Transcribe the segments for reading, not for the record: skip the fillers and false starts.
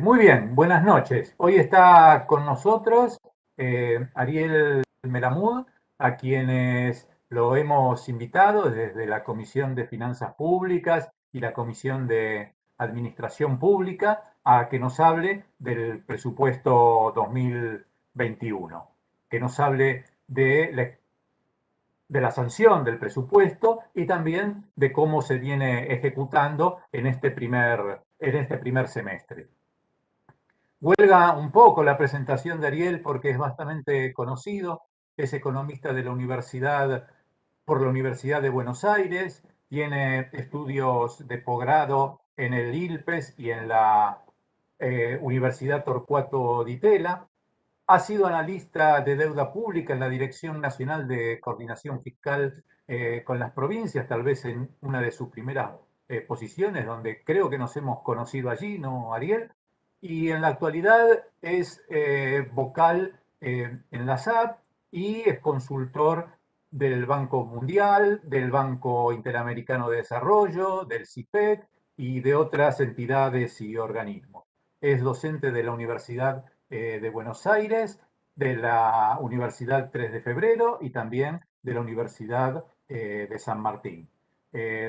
Muy bien, buenas noches. Hoy está con nosotros Ariel Melamud, a quienes lo hemos invitado desde la Comisión de Finanzas Públicas y la Comisión de Administración Pública a que nos hable del presupuesto 2021, que nos hable de la sanción del presupuesto y también de cómo se viene ejecutando en este primer semestre. Huelga un poco la presentación de Ariel porque es bastante conocido, es economista de la universidad, por la Universidad de Buenos Aires, tiene estudios de posgrado en el ILPES y en la Universidad Torcuato Di Tella, ha sido analista de deuda pública en la Dirección Nacional de Coordinación Fiscal con las provincias, tal vez en una de sus primeras posiciones, donde creo que nos hemos conocido allí, ¿no, Ariel? Y en la actualidad es vocal en la SAP y es consultor del Banco Mundial, del Banco Interamericano de Desarrollo, del CIPEC y de otras entidades y organismos. Es docente de la Universidad de Buenos Aires, de la Universidad 3 de Febrero y también de la Universidad de San Martín.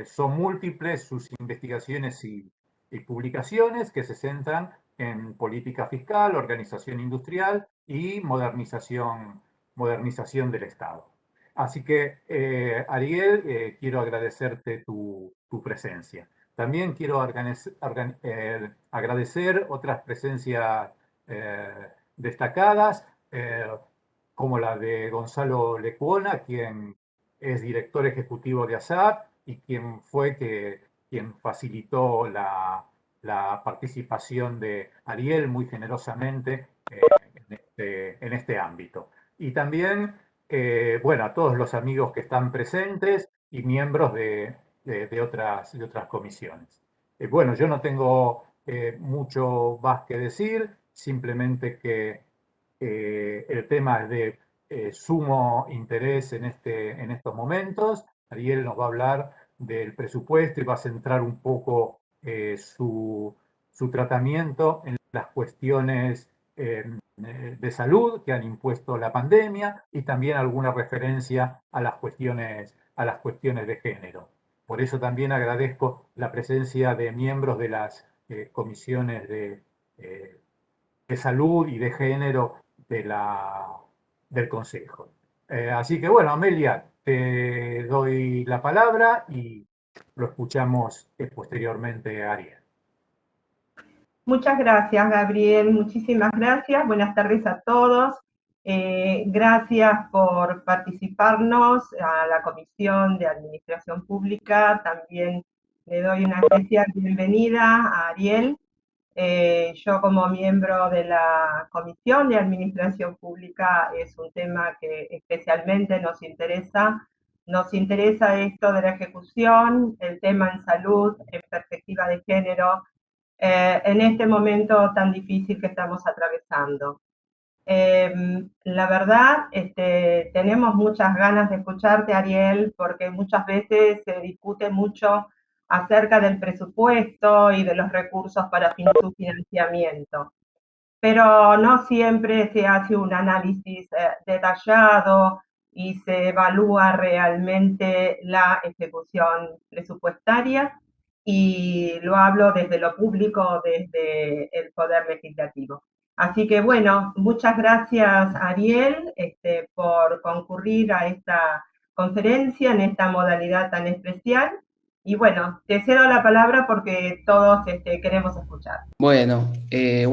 Son múltiples sus investigaciones y publicaciones que se centran en política fiscal, organización industrial y modernización del Estado. Así que, Ariel, quiero agradecerte tu presencia. También quiero agradecer otras presencias destacadas, como la de Gonzalo Lecuona, quien es director ejecutivo de ASAP y quien facilitó la participación de Ariel muy generosamente en este ámbito. Y también, bueno, a todos los amigos que están presentes y miembros de otras comisiones. Bueno, yo no tengo mucho más que decir, simplemente que el tema es de sumo interés en estos momentos. Ariel nos va a hablar del presupuesto y va a centrar un poco su tratamiento en las cuestiones de salud que han impuesto la pandemia y también alguna referencia a las cuestiones de género. Por eso también agradezco la presencia de miembros de las comisiones eh, de salud y de género del Consejo. Así que bueno, Amelia, te doy la palabra y lo escuchamos posteriormente a Ariel. Muchas gracias, Gabriel. Muchísimas gracias. Buenas tardes a todos. Gracias por participarnos a la Comisión de Administración Pública. También le doy una especial bienvenida a Ariel. Yo como miembro de la Comisión de Administración Pública es un tema que especialmente nos interesa. Nos interesa esto de la ejecución, el tema en salud, en perspectiva de género, en este momento tan difícil que estamos atravesando. La verdad, tenemos muchas ganas de escucharte, Ariel, porque muchas veces se discute mucho acerca del presupuesto y de los recursos para su financiamiento, pero no siempre se hace un análisis detallado y se evalúa realmente la ejecución presupuestaria, y lo hablo desde lo público, desde el Poder Legislativo. Así que bueno, muchas gracias, Ariel, por concurrir a esta conferencia en esta modalidad tan especial. Y bueno, te cedo la palabra porque todos queremos escuchar. Bueno,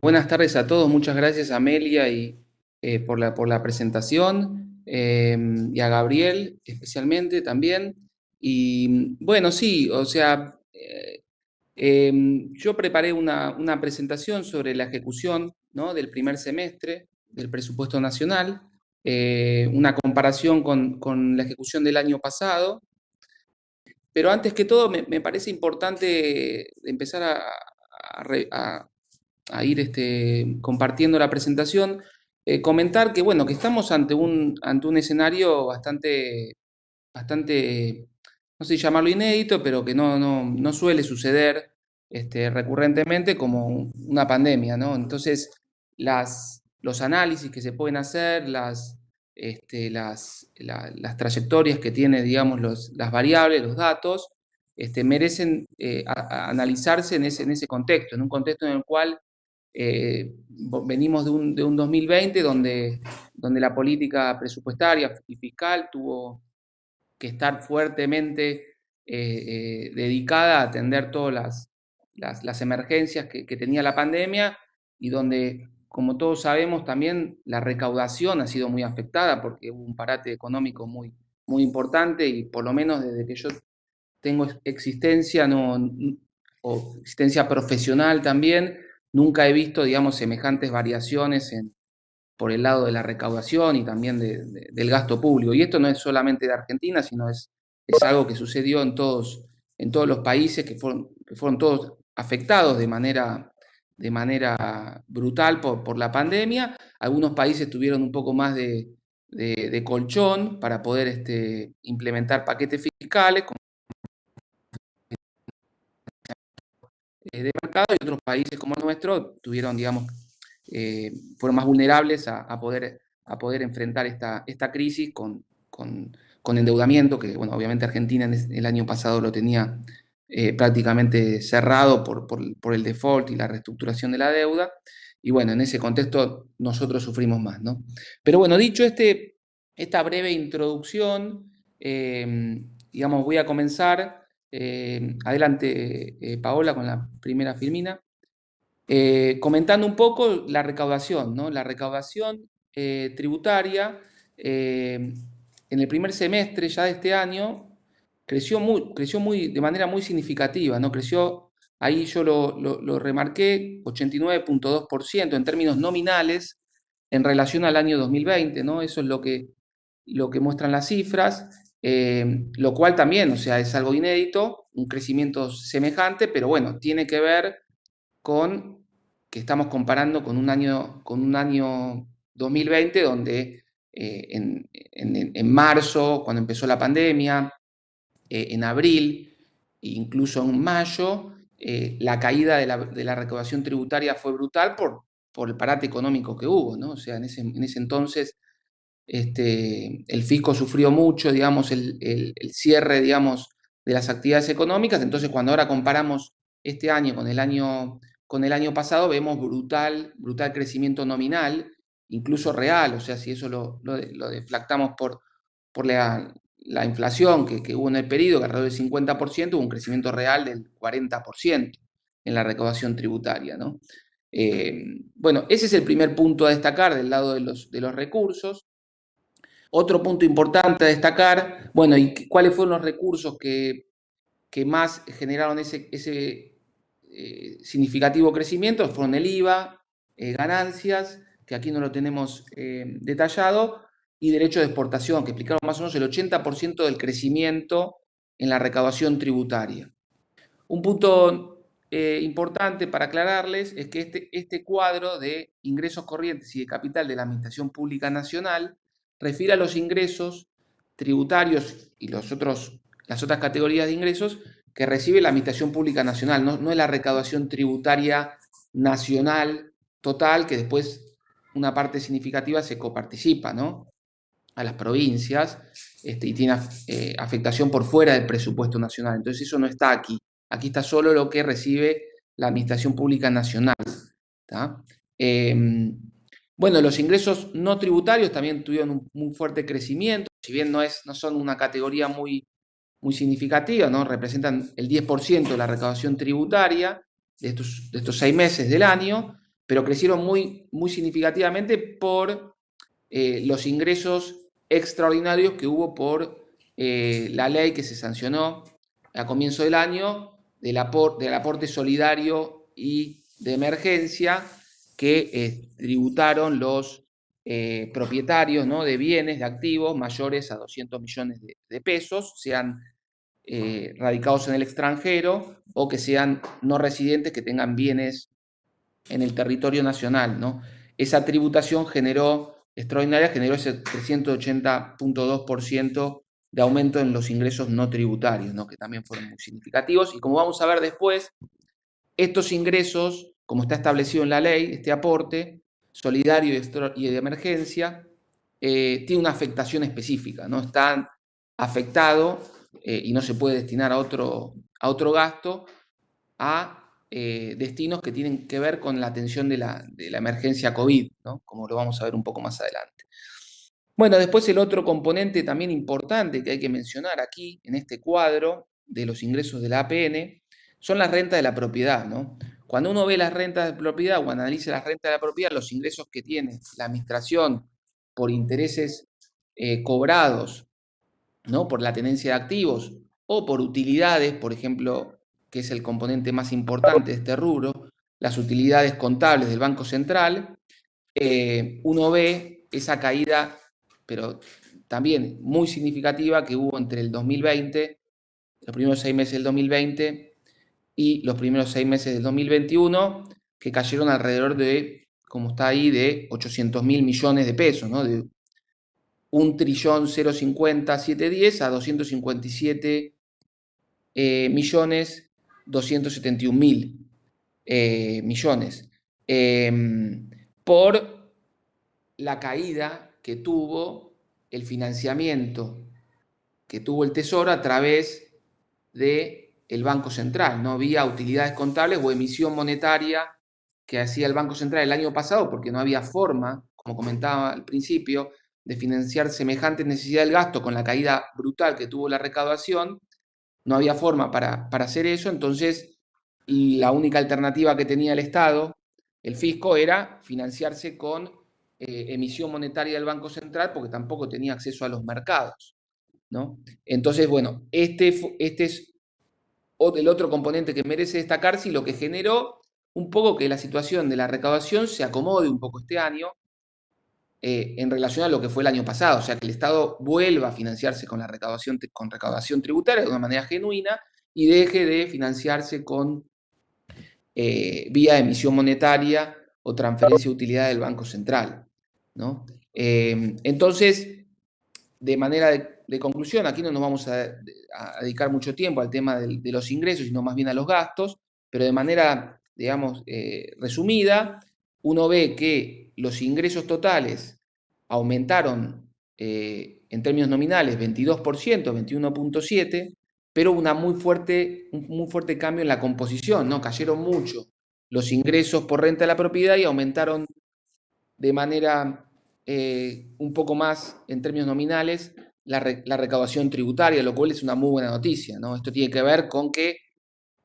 buenas tardes a todos. Muchas gracias a Amelia por la presentación, y a Gabriel especialmente también. Y bueno, sí, o sea, yo preparé una presentación sobre la ejecución, ¿no?, del primer semestre del presupuesto nacional, una comparación con la ejecución del año pasado. Pero antes que todo, me parece importante empezar a ir compartiendo la presentación, comentar que, bueno, que estamos ante un escenario bastante, no sé si llamarlo inédito, pero que no suele suceder recurrentemente como una pandemia, ¿no? Entonces, los análisis que se pueden hacer, las trayectorias que tiene, digamos, las variables, los datos, merecen analizarse en ese contexto, en un contexto en el cual venimos de un 2020 donde la política presupuestaria y fiscal tuvo que estar fuertemente dedicada a atender todas las emergencias que tenía la pandemia, y donde, como todos sabemos, también la recaudación ha sido muy afectada porque hubo un parate económico muy, muy importante, y por lo menos desde que yo tengo existencia, o existencia profesional también, nunca he visto, digamos, semejantes variaciones por el lado de la recaudación y también del gasto público. Y esto no es solamente de Argentina, sino es algo que sucedió en todos los países que fueron todos afectados de manera brutal por la pandemia. Algunos países tuvieron un poco más de colchón para poder implementar paquetes fiscales de mercado, y otros países como el nuestro tuvieron, digamos, fueron más vulnerables a poder enfrentar esta crisis con endeudamiento, que, bueno, obviamente Argentina el año pasado lo tenía prácticamente cerrado por el default y la reestructuración de la deuda, y bueno, en ese contexto nosotros sufrimos más, ¿no? Pero bueno, dicho esta breve introducción, digamos, voy a comenzar. Adelante, Paola, con la primera filmina. Comentando un poco la recaudación, ¿no? La recaudación tributaria en el primer semestre ya de este año creció de manera muy significativa, ¿no? Creció, ahí yo lo remarqué, 89,2% en términos nominales en relación al año 2020, ¿no? Eso es lo que muestran las cifras, lo cual también, o sea, es algo inédito, un crecimiento semejante, pero bueno, tiene que ver con que estamos comparando con un año 2020 donde en marzo, cuando empezó la pandemia, en abril e incluso en mayo, la caída de la recaudación tributaria fue brutal por el parate económico que hubo, ¿no? O sea, en ese entonces el fisco sufrió mucho, digamos, el cierre, digamos, de las actividades económicas. Entonces, cuando ahora comparamos este año con el año pasado, vemos brutal crecimiento nominal, incluso real. O sea, si eso lo deflactamos por la inflación que hubo en el periodo, que alrededor del 50%, hubo un crecimiento real del 40% en la recaudación tributaria, ¿no? Bueno, ese es el primer punto a destacar del lado de los recursos. Otro punto importante a destacar, bueno, y cuáles fueron los recursos que más generaron ese significativo crecimiento, fueron el IVA, ganancias, que aquí no lo tenemos detallado, y derecho de exportación, que explicaron más o menos el 80% del crecimiento en la recaudación tributaria. Un punto importante para aclararles es que este cuadro de ingresos corrientes y de capital de la Administración Pública Nacional refiere a los ingresos tributarios y las otras categorías de ingresos que recibe la Administración Pública Nacional, no es la recaudación tributaria nacional total, que después una parte significativa se coparticipa, ¿no?, a las provincias, y tiene afectación por fuera del presupuesto nacional. Entonces eso no está aquí. Aquí está solo lo que recibe la Administración Pública Nacional. Bueno, los ingresos no tributarios también tuvieron un fuerte crecimiento, si bien no son una categoría muy significativa, ¿no? Representan el 10% de la recaudación tributaria de estos 6 meses del año, pero crecieron muy significativamente por los ingresos extraordinarios que hubo por la ley que se sancionó a comienzo del año del aporte solidario y de emergencia que tributaron los propietarios, ¿no?, de bienes, de activos mayores a 200 millones de pesos, sean radicados en el extranjero o que sean no residentes que tengan bienes en el territorio nacional, ¿no? Esa tributación extraordinaria generó ese 380,2% de aumento en los ingresos no tributarios, ¿no?, que también fueron muy significativos. Y como vamos a ver después, Estos ingresos, como está establecido en la ley, este aporte solidario y de emergencia, tiene una afectación específica, no está afectado y no se puede destinar a otro gasto, a destinos que tienen que ver con la atención de la emergencia COVID, ¿no? Como lo vamos a ver un poco más adelante. Bueno, después el otro componente también importante que hay que mencionar aquí, en este cuadro de los ingresos de la APN, son las rentas de la propiedad, ¿no? Cuando uno ve las rentas de propiedad o analiza las rentas de la propiedad, los ingresos que tiene la administración por intereses cobrados, ¿no? Por la tenencia de activos o por utilidades, por ejemplo, que es el componente más importante de este rubro, las utilidades contables del Banco Central, uno ve esa caída, pero también muy significativa, que hubo entre el 2020, los primeros 6 meses del 2020 y los primeros 6 meses del 2021, que cayeron alrededor de, como está ahí, de 800.000 millones de pesos, ¿no? De 1.050.710 a 257.271.000 millones. Por la caída que tuvo el financiamiento que tuvo el Tesoro a través del Banco Central, ¿no? Vía utilidades contables o emisión monetaria que hacía el Banco Central el año pasado, porque no había forma, como comentaba al principio, de financiar semejante necesidad del gasto con la caída brutal que tuvo la recaudación. No había forma para hacer eso, entonces la única alternativa que tenía el Estado, el fisco, era financiarse con emisión monetaria del Banco Central, porque tampoco tenía acceso a los mercados, ¿no? Entonces, bueno, este es el otro componente que merece destacarse y lo que generó un poco que la situación de la recaudación se acomode un poco este año en relación a lo que fue el año pasado, o sea, que el Estado vuelva a financiarse con recaudación tributaria de una manera genuina y deje de financiarse con vía emisión monetaria o transferencia de utilidad del Banco Central, ¿no? Entonces, de manera de conclusión, aquí no nos vamos a dedicar mucho tiempo al tema de los ingresos, sino más bien a los gastos, pero de manera, digamos, resumida, uno ve que los ingresos totales aumentaron en términos nominales 22%, 21.7%, pero un muy fuerte cambio en la composición, ¿no? Cayeron mucho los ingresos por renta de la propiedad y aumentaron de manera un poco más en términos nominales la recaudación tributaria, lo cual es una muy buena noticia, ¿no? Esto tiene que ver con que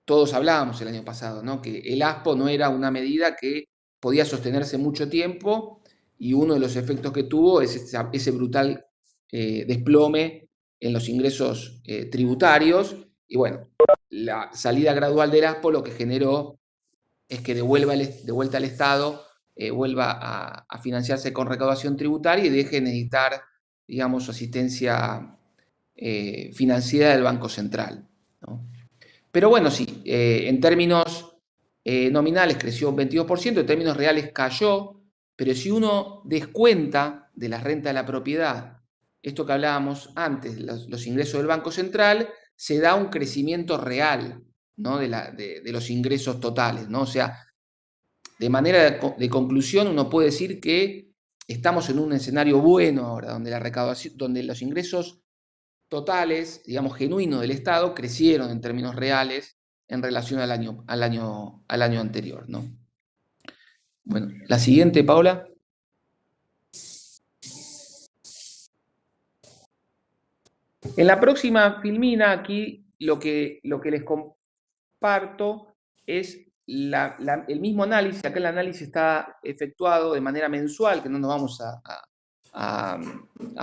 todos hablábamos el año pasado, ¿no? Que el ASPO no era una medida que podía sostenerse mucho tiempo y uno de los efectos que tuvo es ese brutal desplome en los ingresos tributarios y bueno, la salida gradual del ASPO lo que generó es que de vuelta al Estado vuelva a financiarse con recaudación tributaria y deje de necesitar, digamos, asistencia financiera del Banco Central, ¿no? Pero bueno, sí, en términos nominales creció un 22%, en términos reales cayó, pero si uno descuenta de la renta de la propiedad, esto que hablábamos antes, los ingresos del Banco Central, se da un crecimiento real, ¿no? de los ingresos totales, ¿no? O sea, de manera de conclusión, uno puede decir que estamos en un escenario bueno ahora, donde la recaudación, donde los ingresos totales, digamos, genuinos del Estado crecieron en términos reales en relación al año anterior, ¿no? Bueno, la siguiente, Paula. En la próxima filmina, aquí lo que les comparto es el mismo análisis. Acá el análisis está efectuado de manera mensual, que no nos vamos a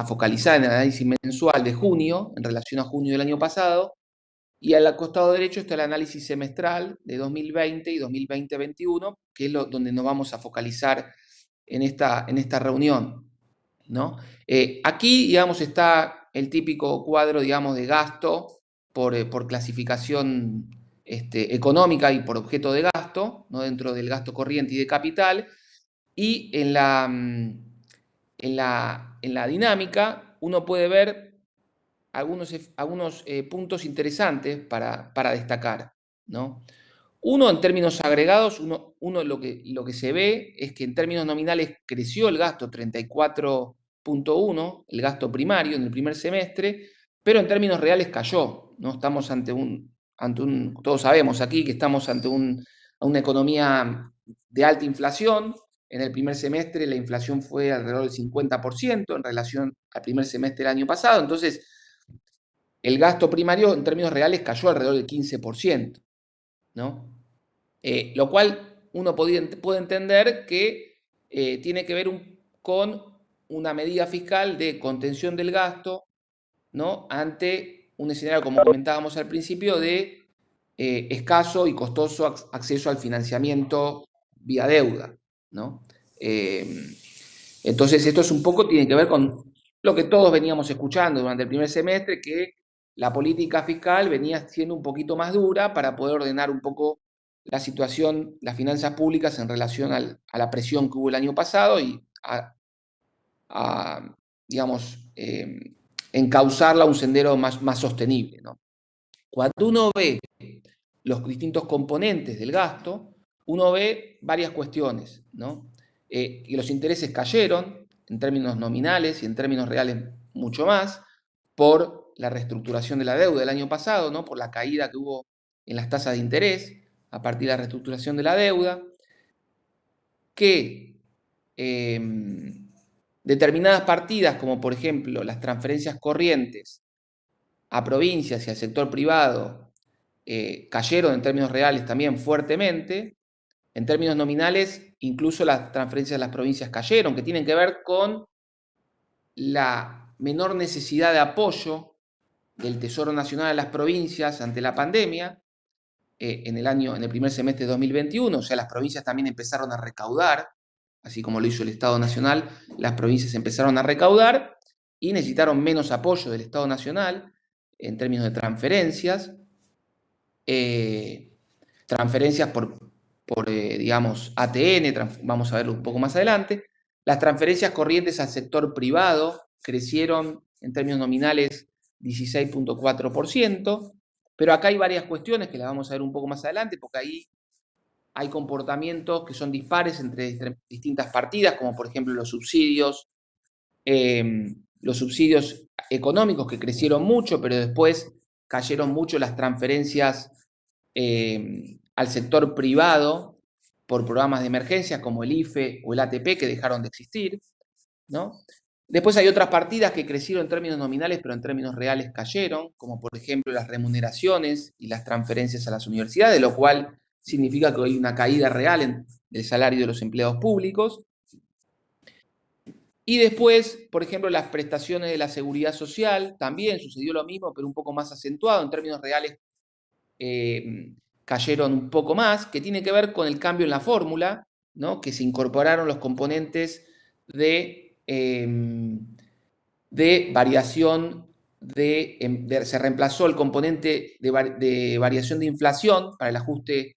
focalizar en el análisis mensual de junio, en relación a junio del año pasado, y al costado derecho está el análisis semestral de 2020 y 2020-21, que es donde nos vamos a focalizar en esta reunión, ¿no? Aquí, digamos, está el típico cuadro, digamos, de gasto por clasificación económica y por objeto de gasto, ¿no? Dentro del gasto corriente y de capital, y en la dinámica uno puede ver algunos puntos interesantes para destacar, ¿no? Uno, en términos agregados, lo que se ve es que en términos nominales creció el gasto 34,1, el gasto primario en el primer semestre, pero en términos reales cayó, ¿no? Estamos todos sabemos aquí que estamos ante una economía de alta inflación. En el primer semestre la inflación fue alrededor del 50% en relación al primer semestre del año pasado, entonces el gasto primario en términos reales cayó alrededor del 15%, ¿no? Lo cual uno puede entender que tiene que ver con una medida fiscal de contención del gasto, ¿no? Ante un escenario, como comentábamos al principio, de escaso y costoso acceso al financiamiento vía deuda, ¿no? Entonces esto un poco tiene que ver con lo que todos veníamos escuchando durante el primer semestre, que la política fiscal venía siendo un poquito más dura para poder ordenar un poco la situación, las finanzas públicas en relación a la presión que hubo el año pasado y digamos, encauzarla a un sendero más sostenible, ¿no? Cuando uno ve los distintos componentes del gasto, uno ve varias cuestiones, ¿no? Y los intereses cayeron en términos nominales y en términos reales mucho más por la reestructuración de la deuda del año pasado, ¿no? Por la caída que hubo en las tasas de interés a partir de la reestructuración de la deuda, que determinadas partidas, como por ejemplo las transferencias corrientes a provincias y al sector privado, cayeron en términos reales también fuertemente. En términos nominales, incluso las transferencias a las provincias cayeron, que tienen que ver con la menor necesidad de apoyo del Tesoro Nacional a las provincias ante la pandemia en el primer semestre de 2021. O sea, las provincias también empezaron a recaudar, así como lo hizo el Estado Nacional, las provincias empezaron a recaudar y necesitaron menos apoyo del Estado Nacional en términos de transferencias. Transferencias por digamos, ATN, vamos a verlo un poco más adelante. Las transferencias corrientes al sector privado crecieron en términos nominales 16,4%, pero acá hay varias cuestiones que las vamos a ver un poco más adelante, porque ahí hay comportamientos que son dispares entre distintas partidas, como por ejemplo los subsidios económicos que crecieron mucho, pero después cayeron mucho las transferencias al sector privado por programas de emergencia como el IFE o el ATP que dejaron de existir, ¿no? Después hay otras partidas que crecieron en términos nominales, pero en términos reales cayeron, como por ejemplo las remuneraciones y las transferencias a las universidades, lo cual significa que hay una caída real del salario de los empleados públicos. Y después, por ejemplo, las prestaciones de la seguridad social, también sucedió lo mismo, pero un poco más acentuado, en términos reales cayeron un poco más, que tiene que ver con el cambio en la fórmula, ¿no? Que se incorporaron los componentes de variación, se reemplazó el componente de variación de inflación para el ajuste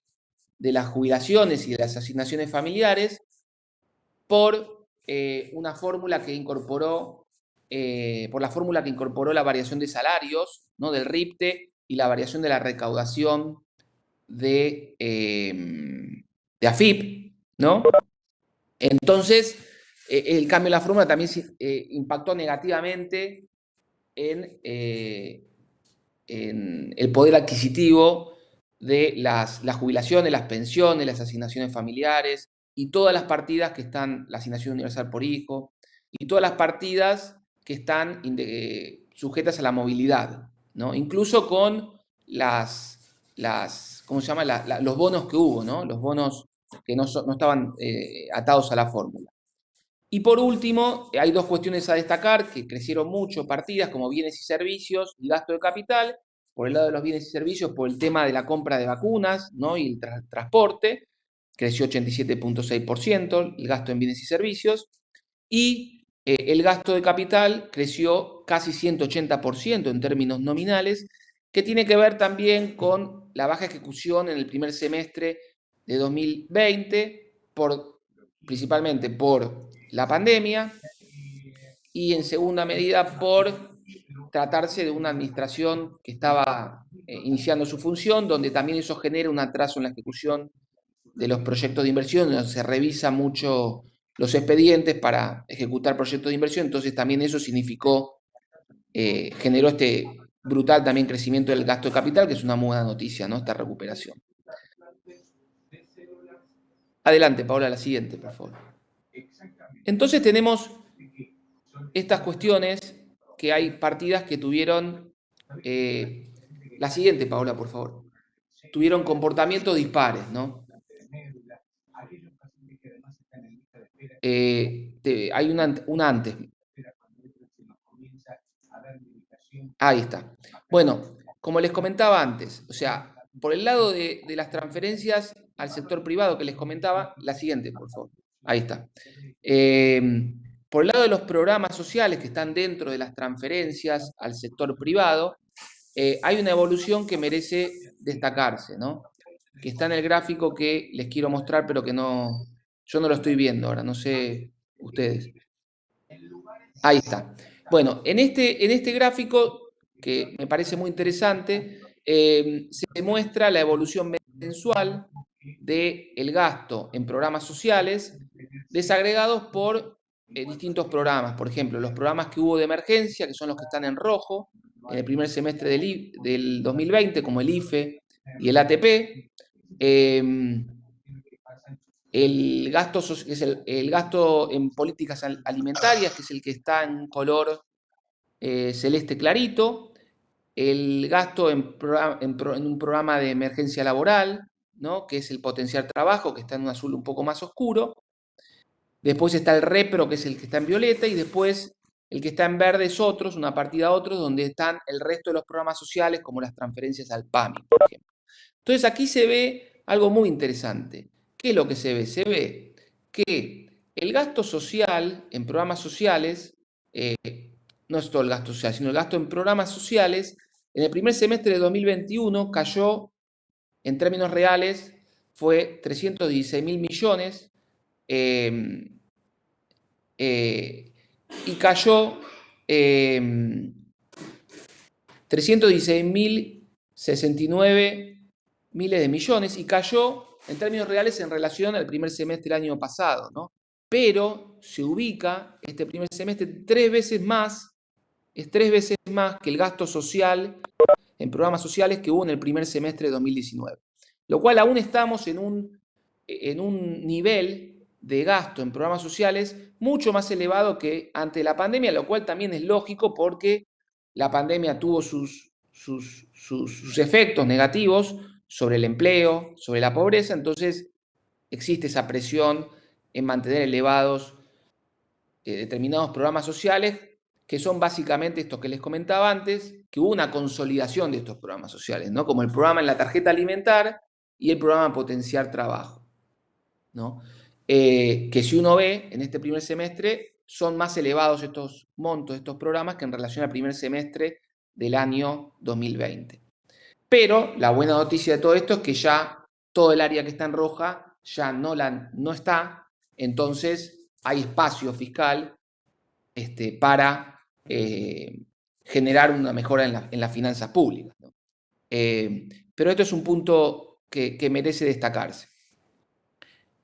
de las jubilaciones y de las asignaciones familiares por una fórmula que incorporó, la variación de salarios, ¿no? Del RIPTE y la variación de la recaudación de AFIP, ¿no? Entonces, el cambio en la fórmula también impactó negativamente en el poder adquisitivo de las jubilaciones, las pensiones, las asignaciones familiares y todas las partidas que están, la asignación universal por hijo, y todas las partidas que están sujetas a la movilidad, ¿no? Incluso con ¿cómo se llama? Los bonos que hubo, ¿no? Los bonos que no estaban atados a la fórmula. Y por último, hay dos cuestiones a destacar que crecieron mucho, partidas como bienes y servicios y gasto de capital. Por el lado de los bienes y servicios, por el tema de la compra de vacunas, ¿no? Y el transporte, creció 87,6% el gasto en bienes y servicios. Y el gasto de capital creció casi 180% en términos nominales, que tiene que ver también con la baja ejecución en el primer semestre de 2020, principalmente por la pandemia y en segunda medida por tratarse de una administración que estaba iniciando su función, donde también eso genera un atraso en la ejecución de los proyectos de inversión, donde se revisa mucho los expedientes para ejecutar proyectos de inversión, entonces también eso significó, generó este brutal también crecimiento del gasto de capital, que es una muy buena noticia, ¿no? Esta recuperación. Adelante, Paola, la siguiente, por favor. Entonces tenemos estas cuestiones, que hay partidas que tuvieron, la siguiente, Paola, por favor, tuvieron comportamientos dispares, ¿no? Hay una antes. Ahí está. Bueno, como les comentaba antes, o sea, por el lado de las transferencias al sector privado que les comentaba, la siguiente, por favor. Ahí está. Por el lado de los programas sociales que están dentro de las transferencias al sector privado, hay una evolución que merece destacarse, ¿no? Que está en el gráfico que les quiero mostrar, pero que yo no lo estoy viendo ahora, no sé ustedes. Ahí está. Bueno, en este gráfico, que me parece muy interesante, se muestra la evolución mensual del gasto en programas sociales desagregados por distintos programas. Por ejemplo, los programas que hubo de emergencia, que son los que están en rojo, en el primer semestre del 2020, como el IFE y el ATP. El gasto, es el gasto en políticas alimentarias, que es el que está en color celeste clarito. El gasto en un programa de emergencia laboral, ¿no? Que es el potenciar trabajo, que está en un azul un poco más oscuro. Después está el repro, que es el que está en violeta, y después el que está en verde es otros, una partida a otros, donde están el resto de los programas sociales, como las transferencias al PAMI, por ejemplo. Entonces aquí se ve algo muy interesante. ¿Qué es lo que se ve? Se ve que el gasto social en programas sociales, no es todo el gasto social, sino el gasto en programas sociales, en el primer semestre de 2021 cayó, en términos reales, fue 316.000 millones, y cayó 316.069 miles de millones, y cayó en términos reales en relación al primer semestre del año pasado, ¿no? Pero se ubica este primer semestre 3 veces más, es 3 veces más que el gasto social en programas sociales que hubo en el primer semestre de 2019. Lo cual aún estamos en un nivel de gasto en programas sociales mucho más elevado que ante la pandemia, lo cual también es lógico porque la pandemia tuvo sus efectos negativos sobre el empleo, sobre la pobreza, entonces existe esa presión en mantener elevados determinados programas sociales, que son básicamente estos que les comentaba antes, que hubo una consolidación de estos programas sociales, ¿no? Como el programa en la tarjeta alimentar y el programa Potenciar Trabajo, ¿no? Que si uno ve en este primer semestre, son más elevados estos montos, estos programas, que en relación al primer semestre del año 2020. Pero la buena noticia de todo esto es que ya todo el área que está en roja ya no está, entonces hay espacio fiscal para generar una mejora en las finanzas públicas, ¿no? Pero esto es un punto que merece destacarse.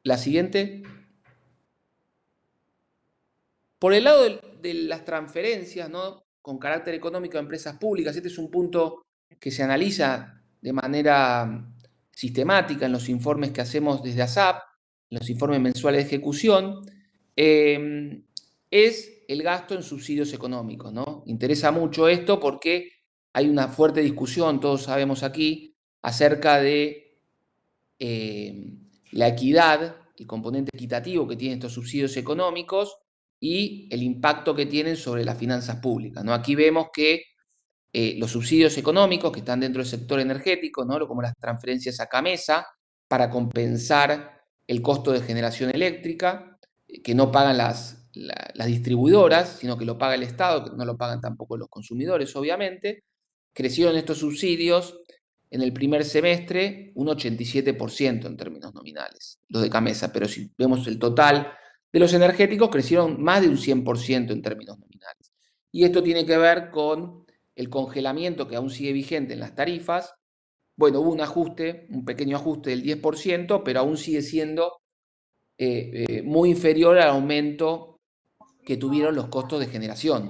La siguiente. Por el lado de las transferencias, ¿no? Con carácter económico a empresas públicas, este es un punto que se analiza de manera sistemática en los informes que hacemos desde ASAP, en los informes mensuales de ejecución, es el gasto en subsidios económicos, ¿no? Interesa mucho esto porque hay una fuerte discusión, todos sabemos aquí, acerca de la equidad, el componente equitativo que tienen estos subsidios económicos y el impacto que tienen sobre las finanzas públicas, ¿no? Aquí vemos que los subsidios económicos que están dentro del sector energético, ¿no? Como las transferencias a CAMESA, para compensar el costo de generación eléctrica, que no pagan las distribuidoras, sino que lo paga el Estado, que no lo pagan tampoco los consumidores, obviamente. Crecieron estos subsidios en el primer semestre un 87% en términos nominales, los de CAMESA, pero si vemos el total de los energéticos, crecieron más de un 100% en términos nominales. Y esto tiene que ver con el congelamiento que aún sigue vigente en las tarifas, bueno, hubo un ajuste, un pequeño ajuste del 10%, pero aún sigue siendo muy inferior al aumento que tuvieron los costos de generación,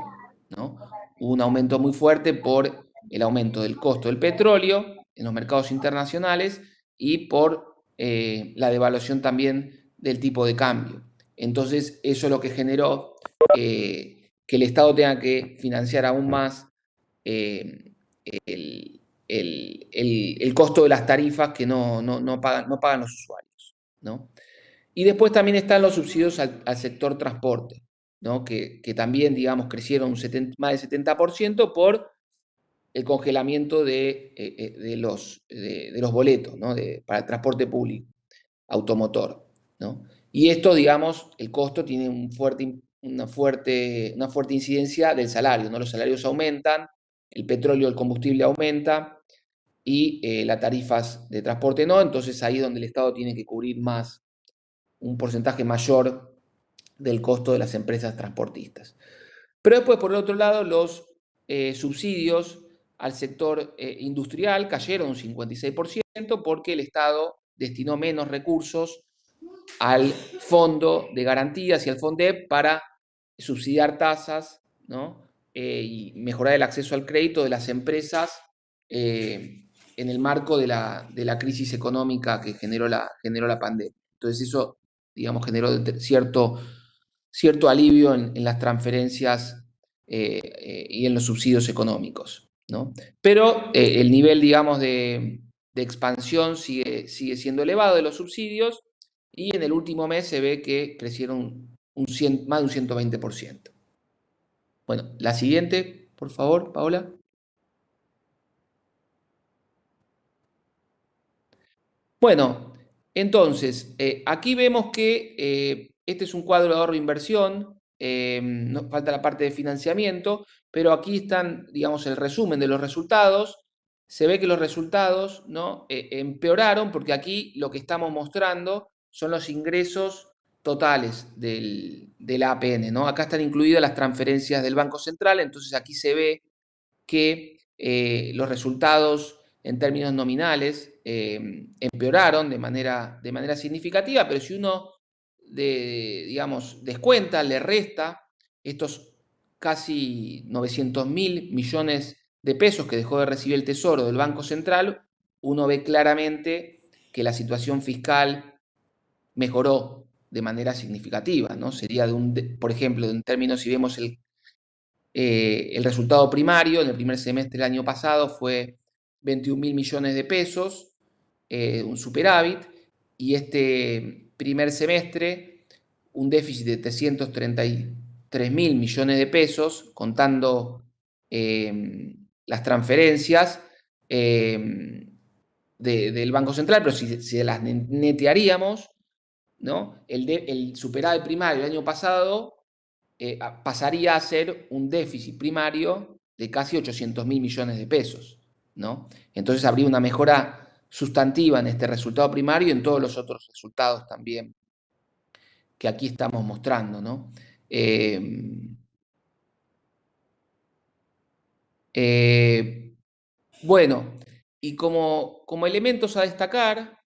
¿no? Hubo un aumento muy fuerte por el aumento del costo del petróleo en los mercados internacionales y por la devaluación también del tipo de cambio. Entonces, eso es lo que generó que el Estado tenga que financiar aún más el, costo de las tarifas que no pagan los usuarios, ¿no? Y después también están los subsidios al sector transporte, ¿no? Que también, digamos, crecieron más del 70% por el congelamiento de los boletos, ¿no? Para el transporte público, automotor, ¿no? Y esto, digamos, el costo tiene una fuerte incidencia del salario, ¿no? Los salarios aumentan, el petróleo, el combustible aumenta y las tarifas de transporte no, entonces ahí es donde el Estado tiene que cubrir un porcentaje mayor del costo de las empresas transportistas. Pero después, por el otro lado, los subsidios al sector industrial cayeron un 56% porque el Estado destinó menos recursos al fondo de garantías y al FONDEP para subsidiar tasas, ¿no? Y mejorar el acceso al crédito de las empresas en el marco de la crisis económica que generó la pandemia. Entonces eso, digamos, generó cierto alivio en las transferencias y en los subsidios económicos, ¿no? Pero el nivel, digamos, de expansión sigue siendo elevado de los subsidios y en el último mes se ve que crecieron más de un 120%. Bueno, la siguiente, por favor, Paola. Bueno, entonces, aquí vemos que este es un cuadro de ahorro e inversión, nos falta la parte de financiamiento, pero aquí están, digamos, el resumen de los resultados. Se ve que los resultados, ¿no? Empeoraron porque aquí lo que estamos mostrando son los ingresos totales del APN, ¿no? Acá están incluidas las transferencias del Banco Central, entonces aquí se ve que los resultados en términos nominales empeoraron de manera significativa, pero si uno, digamos, descuenta, le resta estos casi 900.000 millones de pesos que dejó de recibir el Tesoro del Banco Central, uno ve claramente que la situación fiscal mejoró de manera significativa, ¿no? Sería por ejemplo, en términos, si vemos el resultado primario en el primer semestre del año pasado fue 21.000 millones de pesos, un superávit, y este primer semestre un déficit de 333.000 millones de pesos, contando las transferencias del Banco Central, pero si las netearíamos, ¿no? El superávit primario del año pasado pasaría a ser un déficit primario de casi 800.000 millones de pesos, ¿no? Entonces habría una mejora sustantiva en este resultado primario y en todos los otros resultados también que aquí estamos mostrando, ¿no? Bueno, y como elementos a destacar,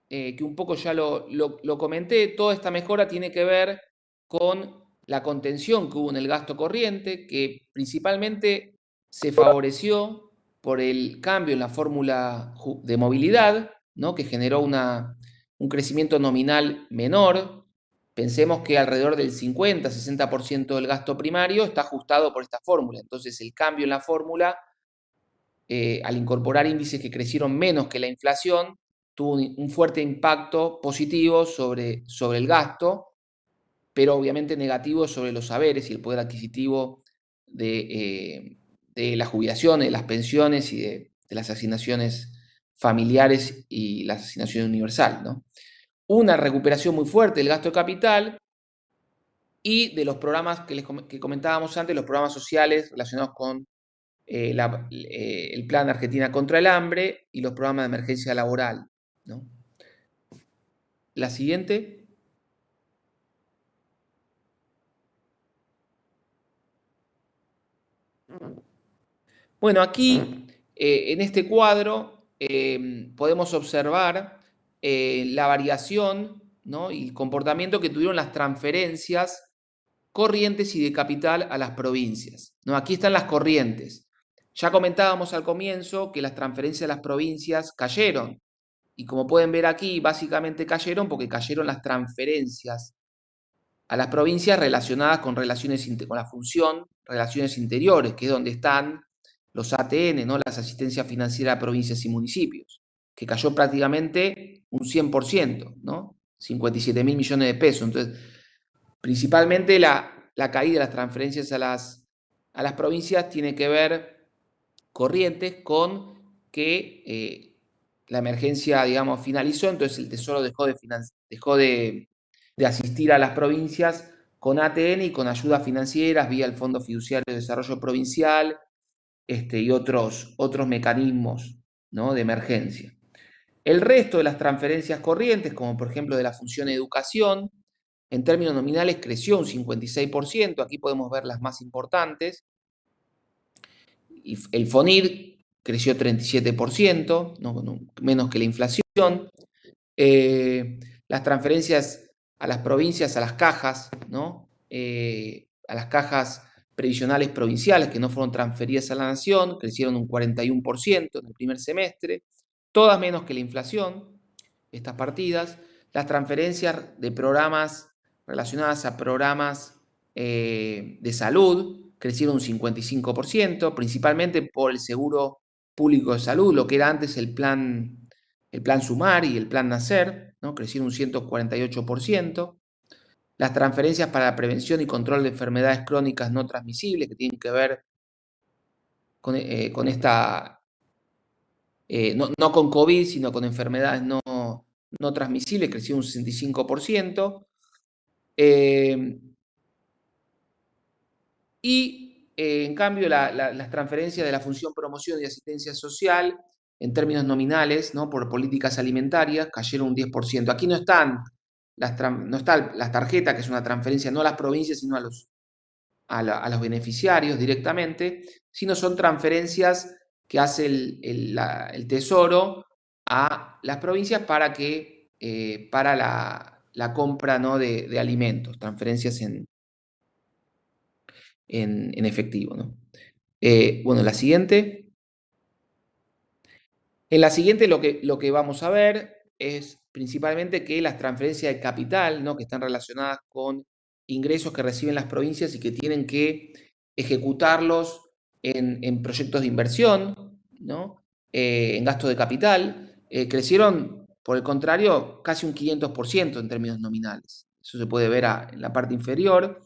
que un poco ya lo comenté, toda esta mejora tiene que ver con la contención que hubo en el gasto corriente, que principalmente se favoreció por el cambio en la fórmula de movilidad, ¿no? Que generó un crecimiento nominal menor. Pensemos que alrededor del 50-60% del gasto primario está ajustado por esta fórmula. Entonces, el cambio en la fórmula, al incorporar índices que crecieron menos que la inflación, tuvo un fuerte impacto positivo sobre el gasto, pero obviamente negativo sobre los saberes y el poder adquisitivo de las jubilaciones, de las pensiones y de las asignaciones familiares y las asignaciones universales, ¿no? Una recuperación muy fuerte del gasto de capital y de los programas que comentábamos antes, los programas sociales relacionados con el Plan Argentina contra el Hambre y los programas de emergencia laboral, ¿no? La siguiente. Bueno, aquí en este cuadro podemos observar la variación, ¿no?, y el comportamiento que tuvieron las transferencias corrientes y de capital a las provincias, ¿no? Aquí están las corrientes. Ya comentábamos al comienzo que las transferencias a las provincias cayeron. Y como pueden ver aquí, básicamente cayeron porque cayeron las transferencias a las provincias relacionadas con con la función relaciones interiores, que es donde están los ATN, ¿no?, las asistencias financieras a provincias y municipios, que cayó prácticamente un 100%, ¿no? 57.000 millones de pesos. Entonces, principalmente la caída de las transferencias a las provincias tiene que ver corrientes con que la emergencia, digamos, finalizó, entonces el Tesoro dejó de asistir a las provincias con ATN y con ayudas financieras vía el Fondo Fiduciario de Desarrollo Provincial y otros mecanismos, ¿no?, de emergencia. El resto de las transferencias corrientes, como por ejemplo de la función educación, en términos nominales creció un 56%, aquí podemos ver las más importantes. El FONIR creció 37%, menos que la inflación. Las transferencias a las provincias, a las cajas, ¿no?, a las cajas previsionales provinciales que no fueron transferidas a la nación, crecieron un 41% en el primer semestre, todas menos que la inflación, estas partidas. Las transferencias de programas relacionadas a programas de salud crecieron un 55%, principalmente por el seguro público de salud, lo que era antes el plan Sumar y el plan Nacer, ¿no?, crecieron un 148%. Las transferencias para la prevención y control de enfermedades crónicas no transmisibles, que tienen que ver con esta, no con COVID, sino con enfermedades no transmisibles, creció un 65%. En cambio, las transferencias de la función promoción y asistencia social, en términos nominales, ¿no?, por políticas alimentarias, cayeron un 10%. Aquí no está la tarjeta, que es una transferencia no a las provincias, sino a los beneficiarios directamente, sino son transferencias que hace el Tesoro a las provincias para la compra, ¿no?, de alimentos, transferencias en efectivo, ¿no? Bueno, la siguiente. En la siguiente lo que vamos a ver es principalmente que las transferencias de capital, ¿no?, que están relacionadas con ingresos que reciben las provincias y que tienen que ejecutarlos en proyectos de inversión, ¿no?, en gasto de capital, crecieron, por el contrario, casi un 500% en términos nominales. Eso se puede ver en la parte inferior,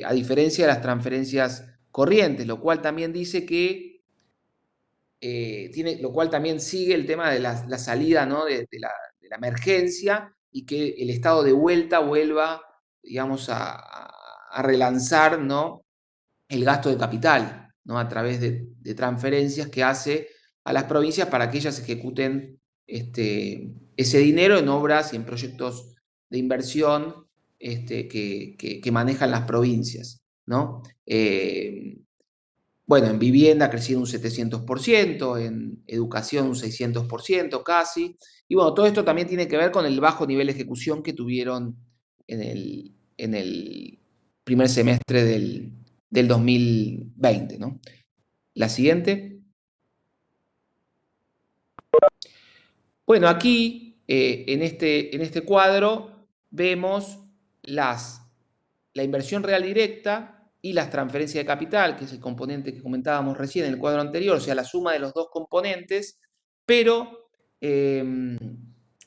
a diferencia de las transferencias corrientes, lo cual también dice que lo cual también sigue el tema de la salida, ¿no?, de la emergencia, y que el Estado de vuelta vuelva, digamos, a relanzar, ¿no?, el gasto de capital, ¿no?, a través de transferencias que hace a las provincias para que ellas ejecuten ese dinero en obras y en proyectos de inversión que manejan las provincias, ¿no? Bueno, en vivienda ha crecido un 700%, en educación un 600% casi. Y bueno, todo esto también tiene que ver con el bajo nivel de ejecución que tuvieron en el primer semestre del 2020, ¿no? La siguiente. Bueno, aquí en este cuadro vemos la inversión real directa y las transferencias de capital, que es el componente que comentábamos recién en el cuadro anterior, o sea, la suma de los dos componentes, pero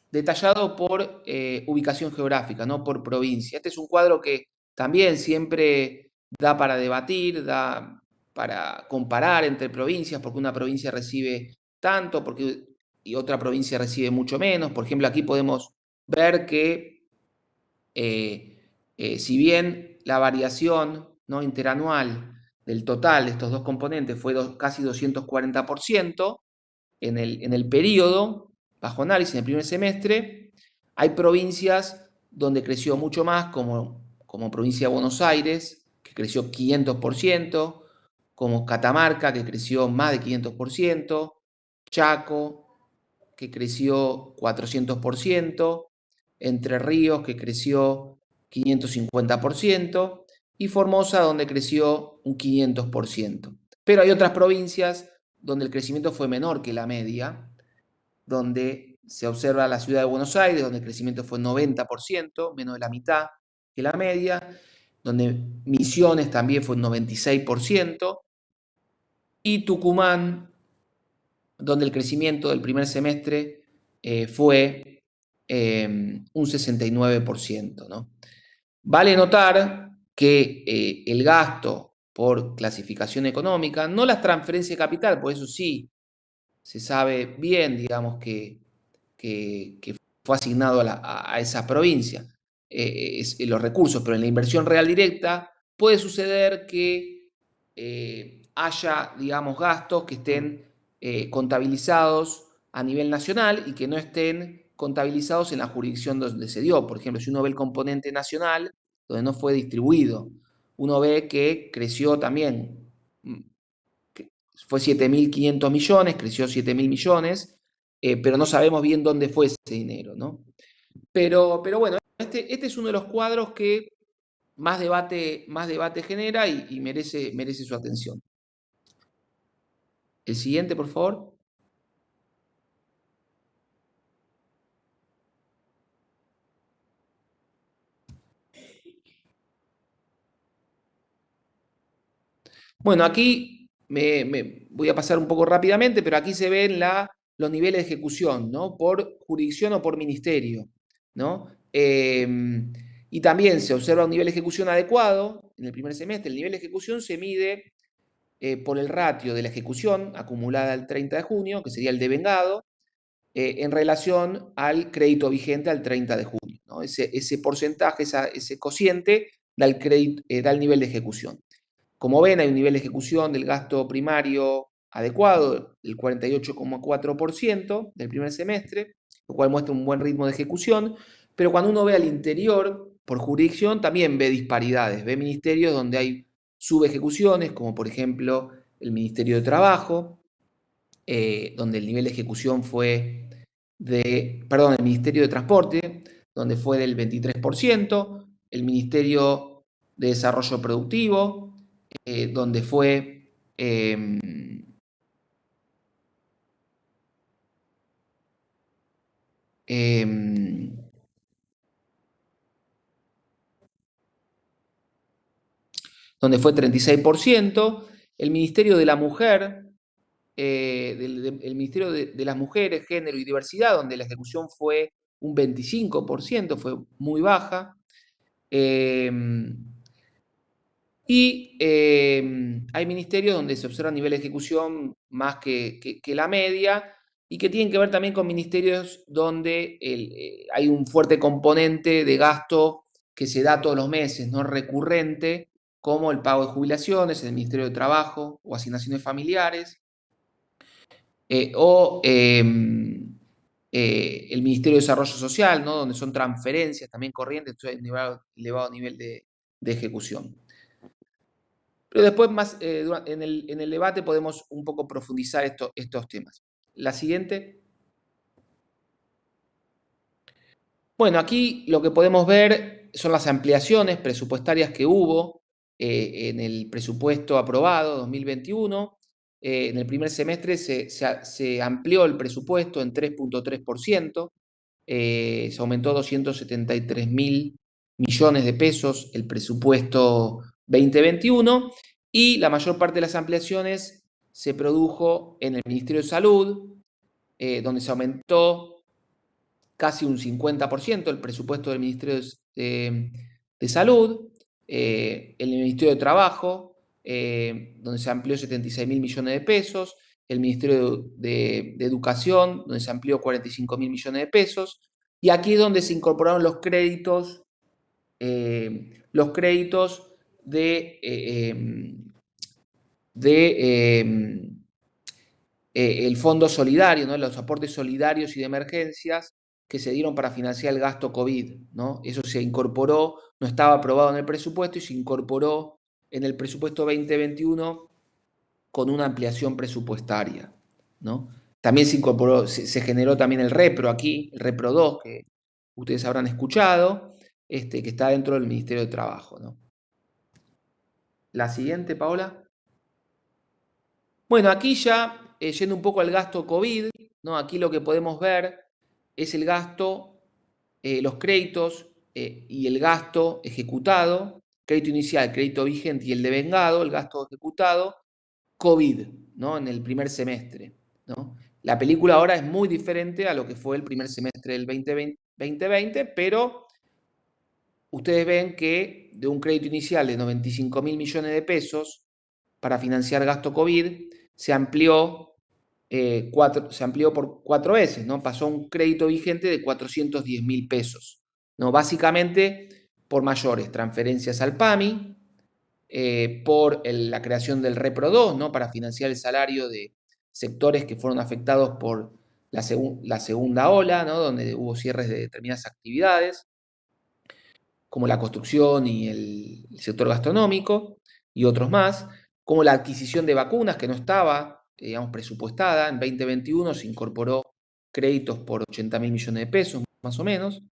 detallado por ubicación geográfica, no por provincia. Este es un cuadro que también siempre da para debatir, da para comparar entre provincias, porque una provincia recibe tanto y otra provincia recibe mucho menos. Por ejemplo, aquí podemos ver que si bien la variación, ¿no?, interanual del total de estos dos componentes fue casi 240% en el periodo, bajo análisis, en el primer semestre, hay provincias donde creció mucho más, como provincia de Buenos Aires, que creció 500%, como Catamarca, que creció más de 500%, Chaco, que creció 400%, Entre Ríos, que creció 550%, y Formosa, donde creció un 500%. Pero hay otras provincias donde el crecimiento fue menor que la media, donde se observa la ciudad de Buenos Aires, donde el crecimiento fue 90%, menos de la mitad que la media, donde Misiones también fue un 96%, y Tucumán, donde el crecimiento del primer semestre fue un 69%, ¿no? Vale notar que el gasto por clasificación económica, no las transferencias de capital, por eso sí se sabe bien, digamos, que fue asignado a esa provincia los recursos, pero en la inversión real directa puede suceder que haya, digamos, gastos que estén contabilizados a nivel nacional y que no estén contabilizados en la jurisdicción donde se dio. Por ejemplo, si uno ve el componente nacional, donde no fue distribuido, uno ve que creció también, fue 7.500 millones, creció 7.000 millones, pero no sabemos bien dónde fue ese dinero, ¿no? Pero bueno, este es uno de los cuadros que más debate genera y merece su atención. El siguiente, por favor. Bueno, aquí me voy a pasar un poco rápidamente, pero aquí se ven los niveles de ejecución, ¿no? Por jurisdicción o por ministerio, ¿no? Y también se observa un nivel de ejecución adecuado en el primer semestre. El nivel de ejecución se mide por el ratio de la ejecución acumulada al 30 de junio, que sería el devengado, en relación al crédito vigente al 30 de junio, ¿no? Ese porcentaje, ese cociente, da el nivel de ejecución. Como ven, hay un nivel de ejecución del gasto primario adecuado, el 48,4% del primer semestre, lo cual muestra un buen ritmo de ejecución, pero cuando uno ve al interior, por jurisdicción, también ve disparidades, ve ministerios donde hay subejecuciones, como por ejemplo el Ministerio de Trabajo, donde el nivel de ejecución fue el Ministerio de Transporte, donde fue del 23%, el Ministerio de Desarrollo Productivo, donde fue donde fue 36%, el Ministerio de la Mujer, el Ministerio de las Mujeres, Género y Diversidad, donde la ejecución fue un 25%, fue muy baja. Y hay ministerios donde se observa nivel de ejecución más que la media y que tienen que ver también con ministerios donde hay un fuerte componente de gasto que se da todos los meses, no recurrente, como el pago de jubilaciones, el Ministerio de Trabajo o asignaciones familiares, o el Ministerio de Desarrollo Social, ¿no? Donde son transferencias también corrientes, entonces hay un elevado nivel de ejecución. Pero después, en el debate, podemos un poco profundizar estos temas. La siguiente. Bueno, aquí lo que podemos ver son las ampliaciones presupuestarias que hubo en el presupuesto aprobado 2021. En el primer semestre se amplió el presupuesto en 3,3%. Se aumentó 273.000 millones de pesos el presupuesto 2021 y la mayor parte de las ampliaciones se produjo en el Ministerio de Salud, donde se aumentó casi un 50% el presupuesto del Ministerio de Salud, en el Ministerio de Trabajo, donde se amplió 76.000 millones de pesos, el Ministerio de Educación, donde se amplió 45.000 millones de pesos, y aquí es donde se incorporaron los créditos el Fondo Solidario, ¿no? Los aportes solidarios y de emergencias que se dieron para financiar el gasto COVID, ¿no? Eso se incorporó, no estaba aprobado en el presupuesto y se incorporó en el presupuesto 2021 con una ampliación presupuestaria, ¿no? También se incorporó, se generó también el REPRO aquí, el REPRO 2, que ustedes habrán escuchado, que está dentro del Ministerio de Trabajo, ¿no? La siguiente, Paola. Bueno, aquí ya, yendo un poco al gasto COVID, ¿no? Aquí lo que podemos ver es el gasto, los créditos y el gasto ejecutado, crédito inicial, crédito vigente y el devengado, el gasto ejecutado, COVID, ¿no? En el primer semestre, ¿no? La película ahora es muy diferente a lo que fue el primer semestre del 2020, pero ustedes ven que de un crédito inicial de 95.000 millones de pesos para financiar gasto COVID, se amplió por 4 veces, ¿no? Pasó un crédito vigente de 410.000 pesos, ¿no? Básicamente por mayores transferencias al PAMI, por la creación del REPRO 2, ¿no? Para financiar el salario de sectores que fueron afectados por la segunda ola, ¿no? Donde hubo cierres de determinadas actividades, como la construcción y el sector gastronómico y otros más, como la adquisición de vacunas que no estaba, digamos, presupuestada. En 2021 se incorporó créditos por 80.000 millones de pesos, más o menos,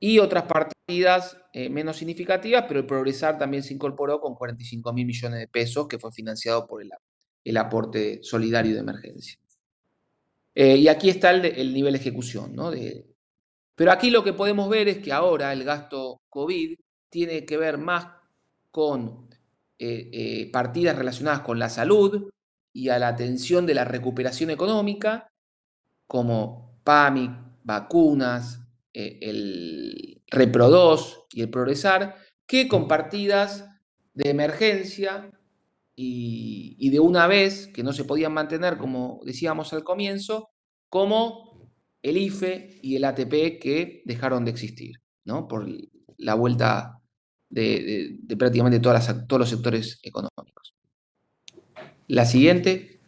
y otras partidas menos significativas, pero el Progresar también se incorporó con 45.000 millones de pesos, que fue financiado por el aporte solidario de emergencia. Y aquí está el nivel de ejecución, ¿no? Pero aquí lo que podemos ver es que ahora el gasto COVID tiene que ver más con partidas relacionadas con la salud y a la atención de la recuperación económica, como PAMI, vacunas, el REPRO 2 y el Progresar, que con partidas de emergencia y de una vez, que no se podían mantener, como decíamos al comienzo, como el IFE y el ATP, que dejaron de existir, ¿no? Por la vuelta de prácticamente todos los sectores económicos. La siguiente.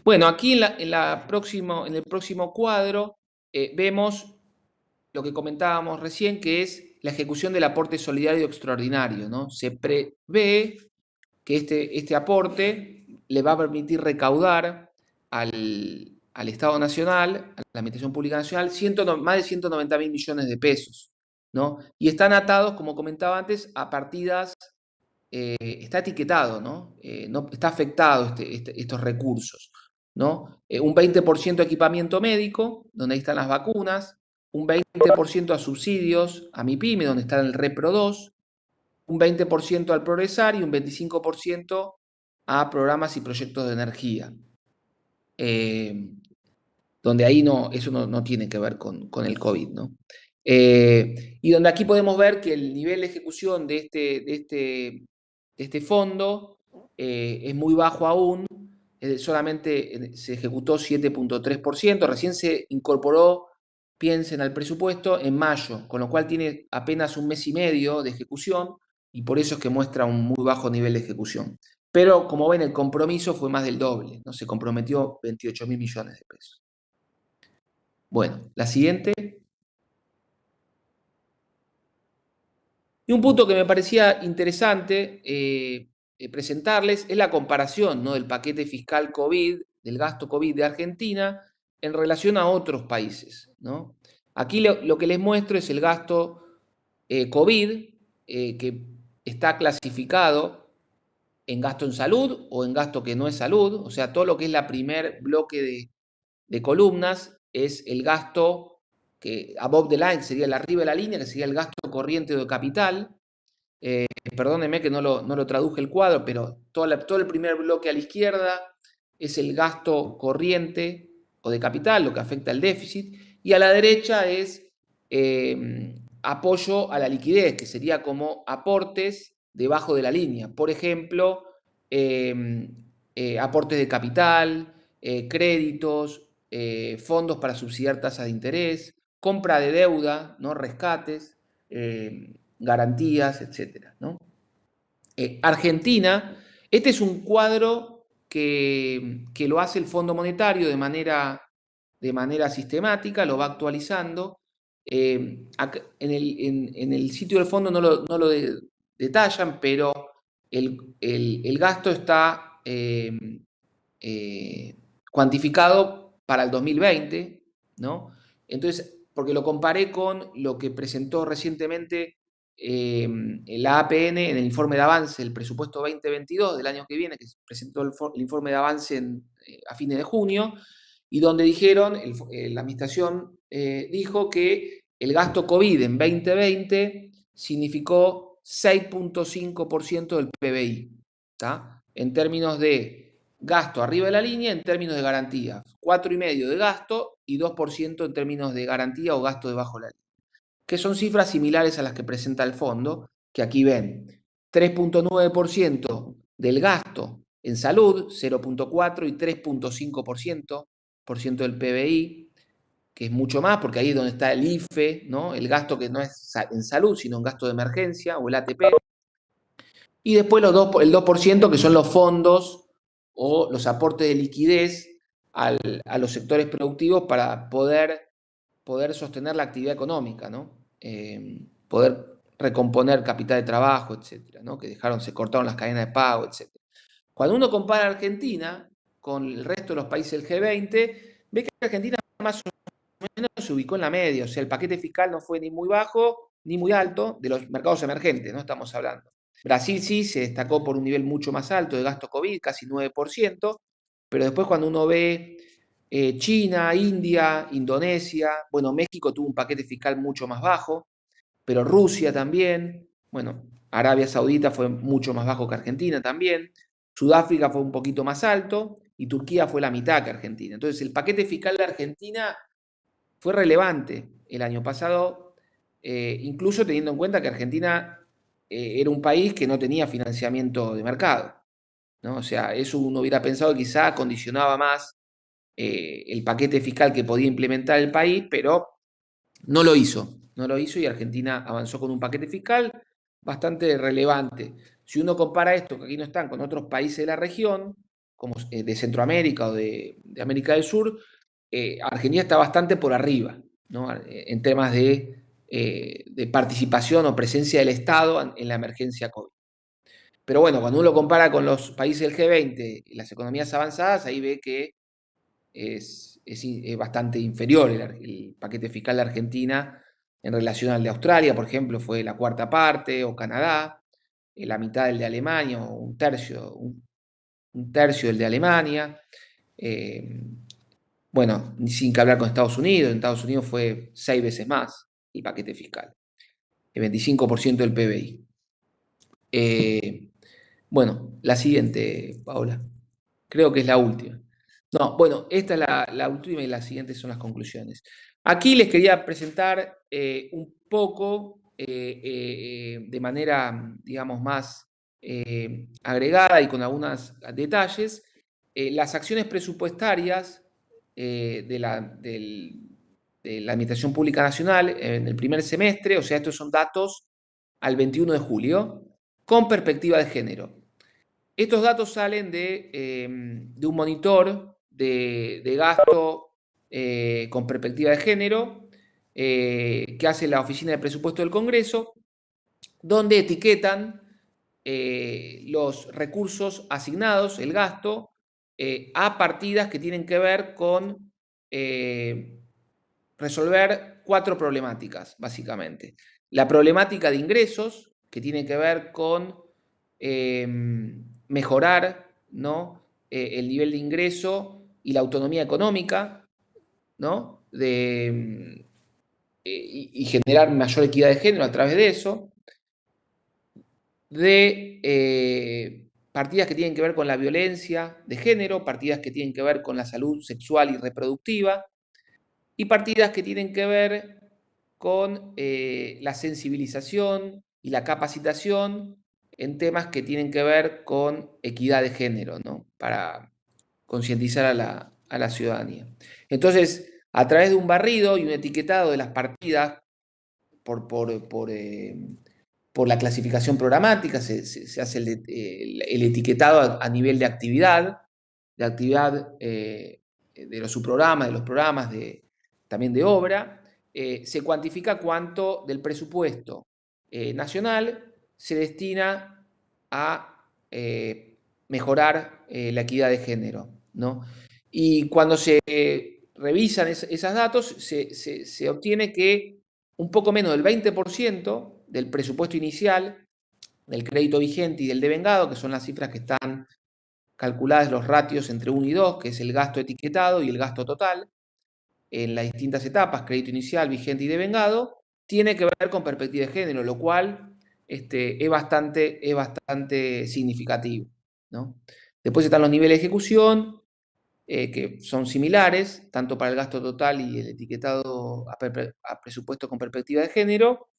Bueno, aquí en el próximo cuadro vemos lo que comentábamos recién, que es la ejecución del aporte solidario extraordinario, ¿no? Se prevé que este aporte le va a permitir recaudar al Estado Nacional, a la Administración Pública Nacional, más de 190.000 millones de pesos, ¿no? Y están atados, como comentaba antes, a partidas, está etiquetado, ¿no? No está afectado estos recursos, ¿no? Un 20% de equipamiento médico, donde ahí están las vacunas, un 20% a subsidios a MIPYME, donde está el REPRO 2, un 20% al Progresar y un 25% a programas y proyectos de energía. Donde ahí eso no tiene que ver con el COVID, ¿no? Y donde aquí podemos ver que el nivel de ejecución de este fondo es muy bajo aún, solamente se ejecutó 7.3%, recién se incorporó, piensen, al presupuesto en mayo, con lo cual tiene apenas un mes y medio de ejecución y por eso es que muestra un muy bajo nivel de ejecución. Pero como ven, el compromiso fue más del doble, ¿no? Se comprometió 28.000 millones de pesos. Bueno, la siguiente. Y un punto que me parecía interesante presentarles es la comparación, ¿no? Del paquete fiscal COVID, del gasto COVID de Argentina en relación a otros países, ¿no? Aquí lo que les muestro es el gasto COVID que está clasificado en gasto en salud o en gasto que no es salud, o sea, todo lo que es la primer bloque de columnas es el gasto que above the line sería el arriba de la línea, que sería el gasto corriente o de capital. Perdónenme que no lo traduje el cuadro, pero todo el primer bloque a la izquierda es el gasto corriente o de capital, lo que afecta al déficit, y a la derecha es apoyo a la liquidez, que sería como aportes debajo de la línea. Por ejemplo, aportes de capital, créditos, fondos para subsidiar tasas de interés, compra de deuda, ¿no? Rescates, garantías, etc., ¿no? Argentina, este es un cuadro que lo hace el Fondo Monetario de manera sistemática, lo va actualizando. En el sitio del fondo no lo detallan, pero el gasto está cuantificado para el 2020, ¿no? Entonces, porque lo comparé con lo que presentó recientemente la APN en el informe de avance del presupuesto 2022 del año que viene, que presentó el informe de avance a fines de junio, y donde dijeron, la administración dijo que el gasto COVID en 2020 significó 6.5% del PBI, ¿tá? En términos de gasto arriba de la línea, en términos de garantía. 4,5% de gasto y 2% en términos de garantía o gasto debajo de la línea. Que son cifras similares a las que presenta el fondo, que aquí ven. 3.9% del gasto en salud, 0.4% y 3.5% del PBI, que es mucho más, porque ahí es donde está el IFE, ¿no? El gasto que no es en salud, sino en gasto de emergencia o el ATP. Y después el 2% que son los fondos o los aportes de liquidez a los sectores productivos para poder sostener la actividad económica, ¿no? Poder recomponer capital de trabajo, etcétera, ¿no? Que se cortaron las cadenas de pago, etcétera. Cuando uno compara a Argentina con el resto de los países del G20, ve que Argentina más o menos se ubicó en la media, o sea, el paquete fiscal no fue ni muy bajo ni muy alto de los mercados emergentes, ¿no? Estamos hablando. Brasil sí se destacó por un nivel mucho más alto de gasto COVID, casi 9%, pero después cuando uno ve China, India, Indonesia, bueno, México tuvo un paquete fiscal mucho más bajo, pero Rusia también, bueno, Arabia Saudita fue mucho más bajo que Argentina también, Sudáfrica fue un poquito más alto y Turquía fue la mitad que Argentina. Entonces el paquete fiscal de Argentina fue relevante el año pasado, incluso teniendo en cuenta que Argentina era un país que no tenía financiamiento de mercado, ¿no? O sea, eso uno hubiera pensado que quizá condicionaba más el paquete fiscal que podía implementar el país, pero no lo hizo y Argentina avanzó con un paquete fiscal bastante relevante. Si uno compara esto, que aquí no están, con otros países de la región, como de Centroamérica o de América del Sur, Argentina está bastante por arriba, ¿no? En temas de participación o presencia del Estado en la emergencia COVID. Pero bueno, cuando uno lo compara con los países del G20 y las economías avanzadas, ahí ve que es bastante inferior el paquete fiscal de Argentina en relación al de Australia, por ejemplo, fue la cuarta parte, o Canadá, la mitad del de Alemania, o un tercio del de Alemania. Bueno, sin que hablar con Estados Unidos, en Estados Unidos fue 6 veces más el paquete fiscal, el 25% del PBI. Bueno, la siguiente, Paola. Creo que es la última. No, bueno, esta es la última y las siguientes son las conclusiones. Aquí les quería presentar un poco, de manera, digamos, más agregada y con algunos detalles, las acciones presupuestarias de la Administración Pública Nacional en el primer semestre, o sea, estos son datos al 21 de julio, con perspectiva de género. Estos datos salen de un monitor de gasto con perspectiva de género que hace la Oficina de Presupuesto del Congreso, donde etiquetan los recursos asignados, el gasto, a partidas que tienen que ver con resolver 4 problemáticas, básicamente. La problemática de ingresos, que tiene que ver con mejorar, ¿no? El nivel de ingreso y la autonomía económica, ¿no? Y generar mayor equidad de género a través de eso. De partidas que tienen que ver con la violencia de género, partidas que tienen que ver con la salud sexual y reproductiva, y partidas que tienen que ver con la sensibilización y la capacitación en temas que tienen que ver con equidad de género, ¿no? Para concientizar a la ciudadanía. Entonces, a través de un barrido y un etiquetado de las partidas por la clasificación programática, se hace el etiquetado a nivel de actividad de los subprogramas, de los programas, también de obra. Se cuantifica cuánto del presupuesto nacional se destina a mejorar la equidad de género, ¿no? Y cuando se revisan esos datos, se obtiene que un poco menos del 20% del presupuesto inicial, del crédito vigente y del devengado, que son las cifras que están calculadas, los ratios entre 1 y 2, que es el gasto etiquetado y el gasto total, en las distintas etapas, crédito inicial, vigente y devengado, tiene que ver con perspectiva de género, lo cual es bastante significativo, ¿no? Después están los niveles de ejecución, que son similares, tanto para el gasto total y el etiquetado a presupuesto con perspectiva de género,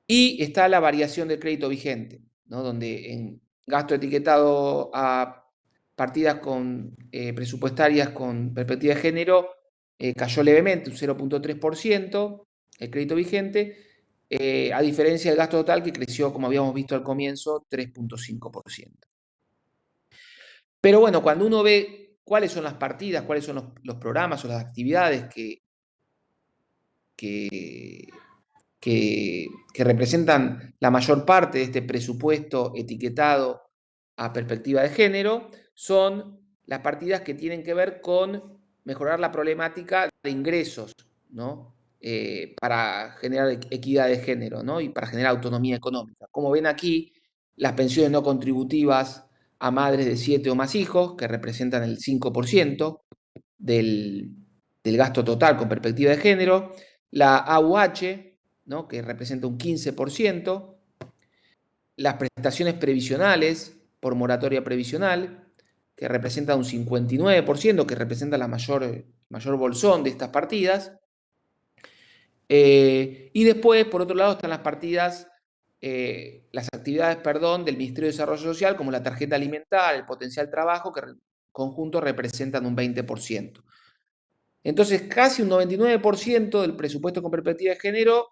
y está la variación del crédito vigente, ¿no? Donde en gasto etiquetado a partidas presupuestarias con perspectiva de género cayó levemente, un 0,3% el crédito vigente, a diferencia del gasto total que creció, como habíamos visto al comienzo, 3,5%. Pero bueno, cuando uno ve cuáles son las partidas, cuáles son los programas o las actividades que representan la mayor parte de este presupuesto etiquetado a perspectiva de género, son las partidas que tienen que ver con mejorar la problemática de ingresos, ¿no? Para generar equidad de género, ¿no? Y para generar autonomía económica. Como ven aquí, las pensiones no contributivas a madres de 7 o más hijos, que representan el 5% del gasto total con perspectiva de género, la AUH, ¿no? Que representa un 15%, las prestaciones previsionales por moratoria previsional, que representa un 59%, que representa la mayor bolsón de estas partidas. Y después, por otro lado, están las partidas, las actividades, del Ministerio de Desarrollo Social, como la tarjeta alimentaria, el potencial trabajo, que en conjunto representan un 20%. Entonces, casi un 99% del presupuesto con perspectiva de género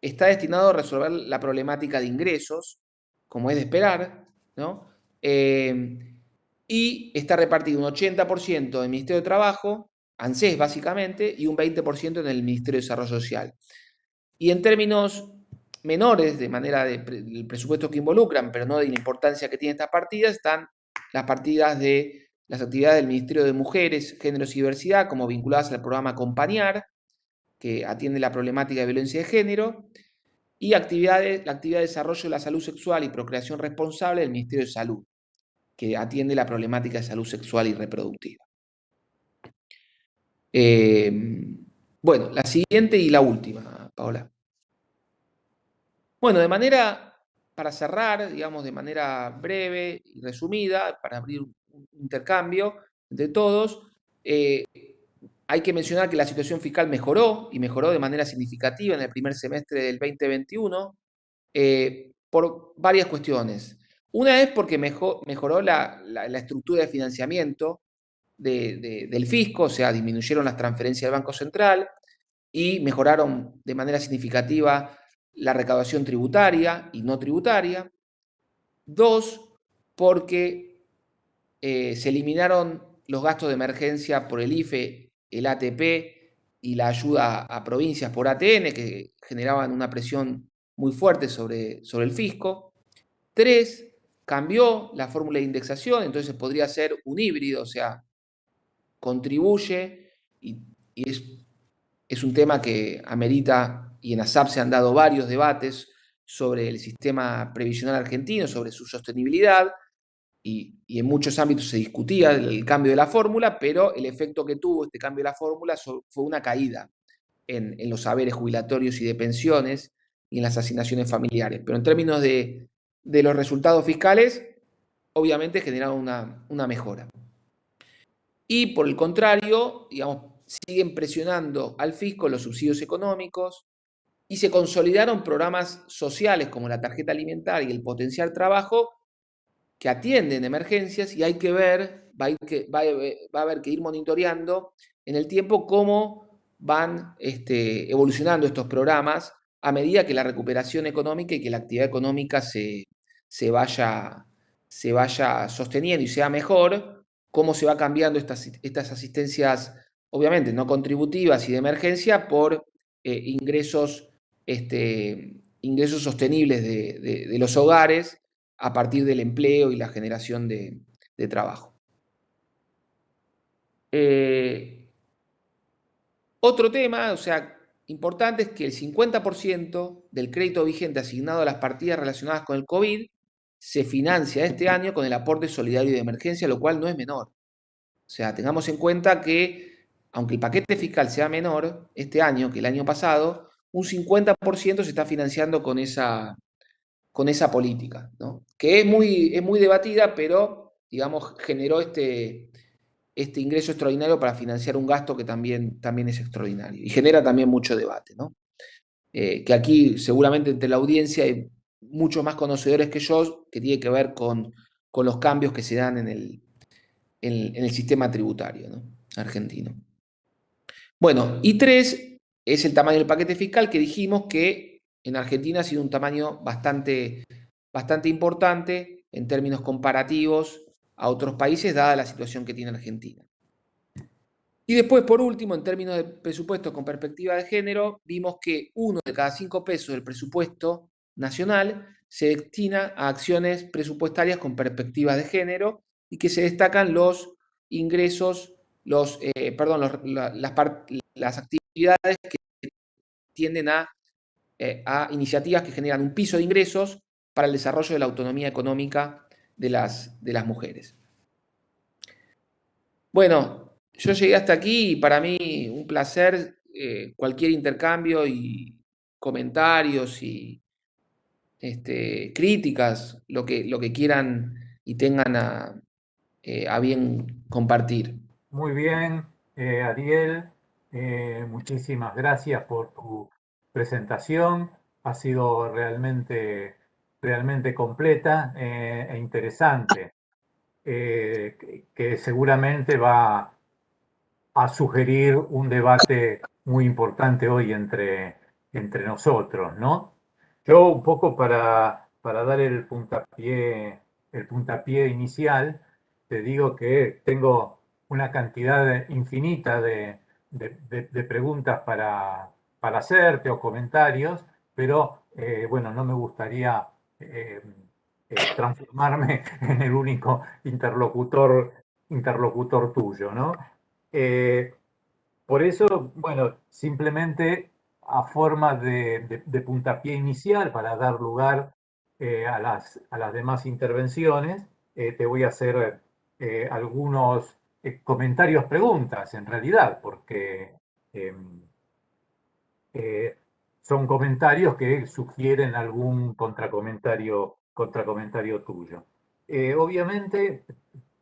está destinado a resolver la problemática de ingresos, como es de esperar, ¿no? Y está repartido un 80% en el Ministerio de Trabajo, ANSES básicamente, y un 20% en el Ministerio de Desarrollo Social. Y en términos menores, de manera del presupuesto que involucran, pero no de la importancia que tienen estas partidas, están las partidas de las actividades del Ministerio de Mujeres, Géneros y Diversidad, como vinculadas al programa Acompañar, que atiende la problemática de violencia de género, y la actividad de desarrollo de la salud sexual y procreación responsable del Ministerio de Salud, que atiende la problemática de salud sexual y reproductiva. Bueno, la siguiente y la última, Paola. Bueno, para cerrar, digamos, de manera breve y resumida, para abrir un intercambio entre todos, hay que mencionar que la situación fiscal mejoró, y mejoró de manera significativa en el primer semestre del 2021, por varias cuestiones. Una es porque mejoró la estructura de financiamiento del fisco, o sea, disminuyeron las transferencias del Banco Central y mejoraron de manera significativa la recaudación tributaria y no tributaria. Dos, porque se eliminaron los gastos de emergencia por el IFE, el ATP y la ayuda a provincias por ATN, que generaban una presión muy fuerte sobre el fisco. Tres, cambió la fórmula de indexación, entonces podría ser un híbrido, o sea, contribuye y es un tema que amerita, y en ASAP se han dado varios debates sobre el sistema previsional argentino, sobre su sostenibilidad, y en muchos ámbitos se discutía el cambio de la fórmula, pero el efecto que tuvo este cambio de la fórmula fue una caída en los saberes jubilatorios y de pensiones y en las asignaciones familiares. Pero en términos de los resultados fiscales, obviamente generaron una mejora. Y por el contrario, digamos, siguen presionando al fisco los subsidios económicos y se consolidaron programas sociales como la tarjeta alimentaria y el potencial trabajo que atienden emergencias, y hay que ver, va a haber que ir monitoreando en el tiempo cómo van evolucionando estos programas a medida que la recuperación económica y que la actividad económica se vaya sosteniendo y sea mejor, cómo se va cambiando estas asistencias, obviamente no contributivas y de emergencia, por ingresos ingresos sostenibles de los hogares a partir del empleo y la generación de trabajo. Otro tema, o sea, importante es que el 50% del crédito vigente asignado a las partidas relacionadas con el COVID se financia este año con el aporte solidario de emergencia, lo cual no es menor. O sea, tengamos en cuenta que, aunque el paquete fiscal sea menor este año que el año pasado, un 50% se está financiando con esa política, ¿no? Que es muy debatida, pero, digamos, generó este ingreso extraordinario para financiar un gasto que también es extraordinario y genera también mucho debate, ¿no? Que aquí seguramente entre la audiencia hay muchos más conocedores que yo, que tiene que ver con los cambios que se dan en el sistema tributario, ¿no?, argentino. Bueno, y 3 es el tamaño del paquete fiscal, que dijimos que en Argentina ha sido un tamaño bastante importante en términos comparativos a otros países, dada la situación que tiene Argentina. Y después, por último, en términos de presupuesto con perspectiva de género, vimos que 1 de cada 5 pesos del presupuesto nacional se destina a acciones presupuestarias con perspectiva de género y que se destacan los ingresos, las actividades que tienden a iniciativas que generan un piso de ingresos para el desarrollo de la autonomía económica de las mujeres. Bueno, yo llegué hasta aquí y para mí un placer. Cualquier intercambio y comentarios y críticas, lo que quieran y tengan a bien compartir. Muy bien, Ariel, muchísimas gracias por tu presentación. Ha sido realmente completa e interesante, que seguramente va a sugerir un debate muy importante hoy entre nosotros, ¿no? Yo un poco para dar el puntapié inicial, te digo que tengo una cantidad infinita de preguntas para hacerte o comentarios, pero bueno, no me gustaría transformarme en el único interlocutor tuyo, ¿no? Eh, por eso, bueno, simplemente a forma de puntapié inicial para dar lugar a las demás intervenciones, te voy a hacer algunos comentarios, preguntas en realidad, porque em, eh, son comentarios que sugieren algún contracomentario tuyo. Obviamente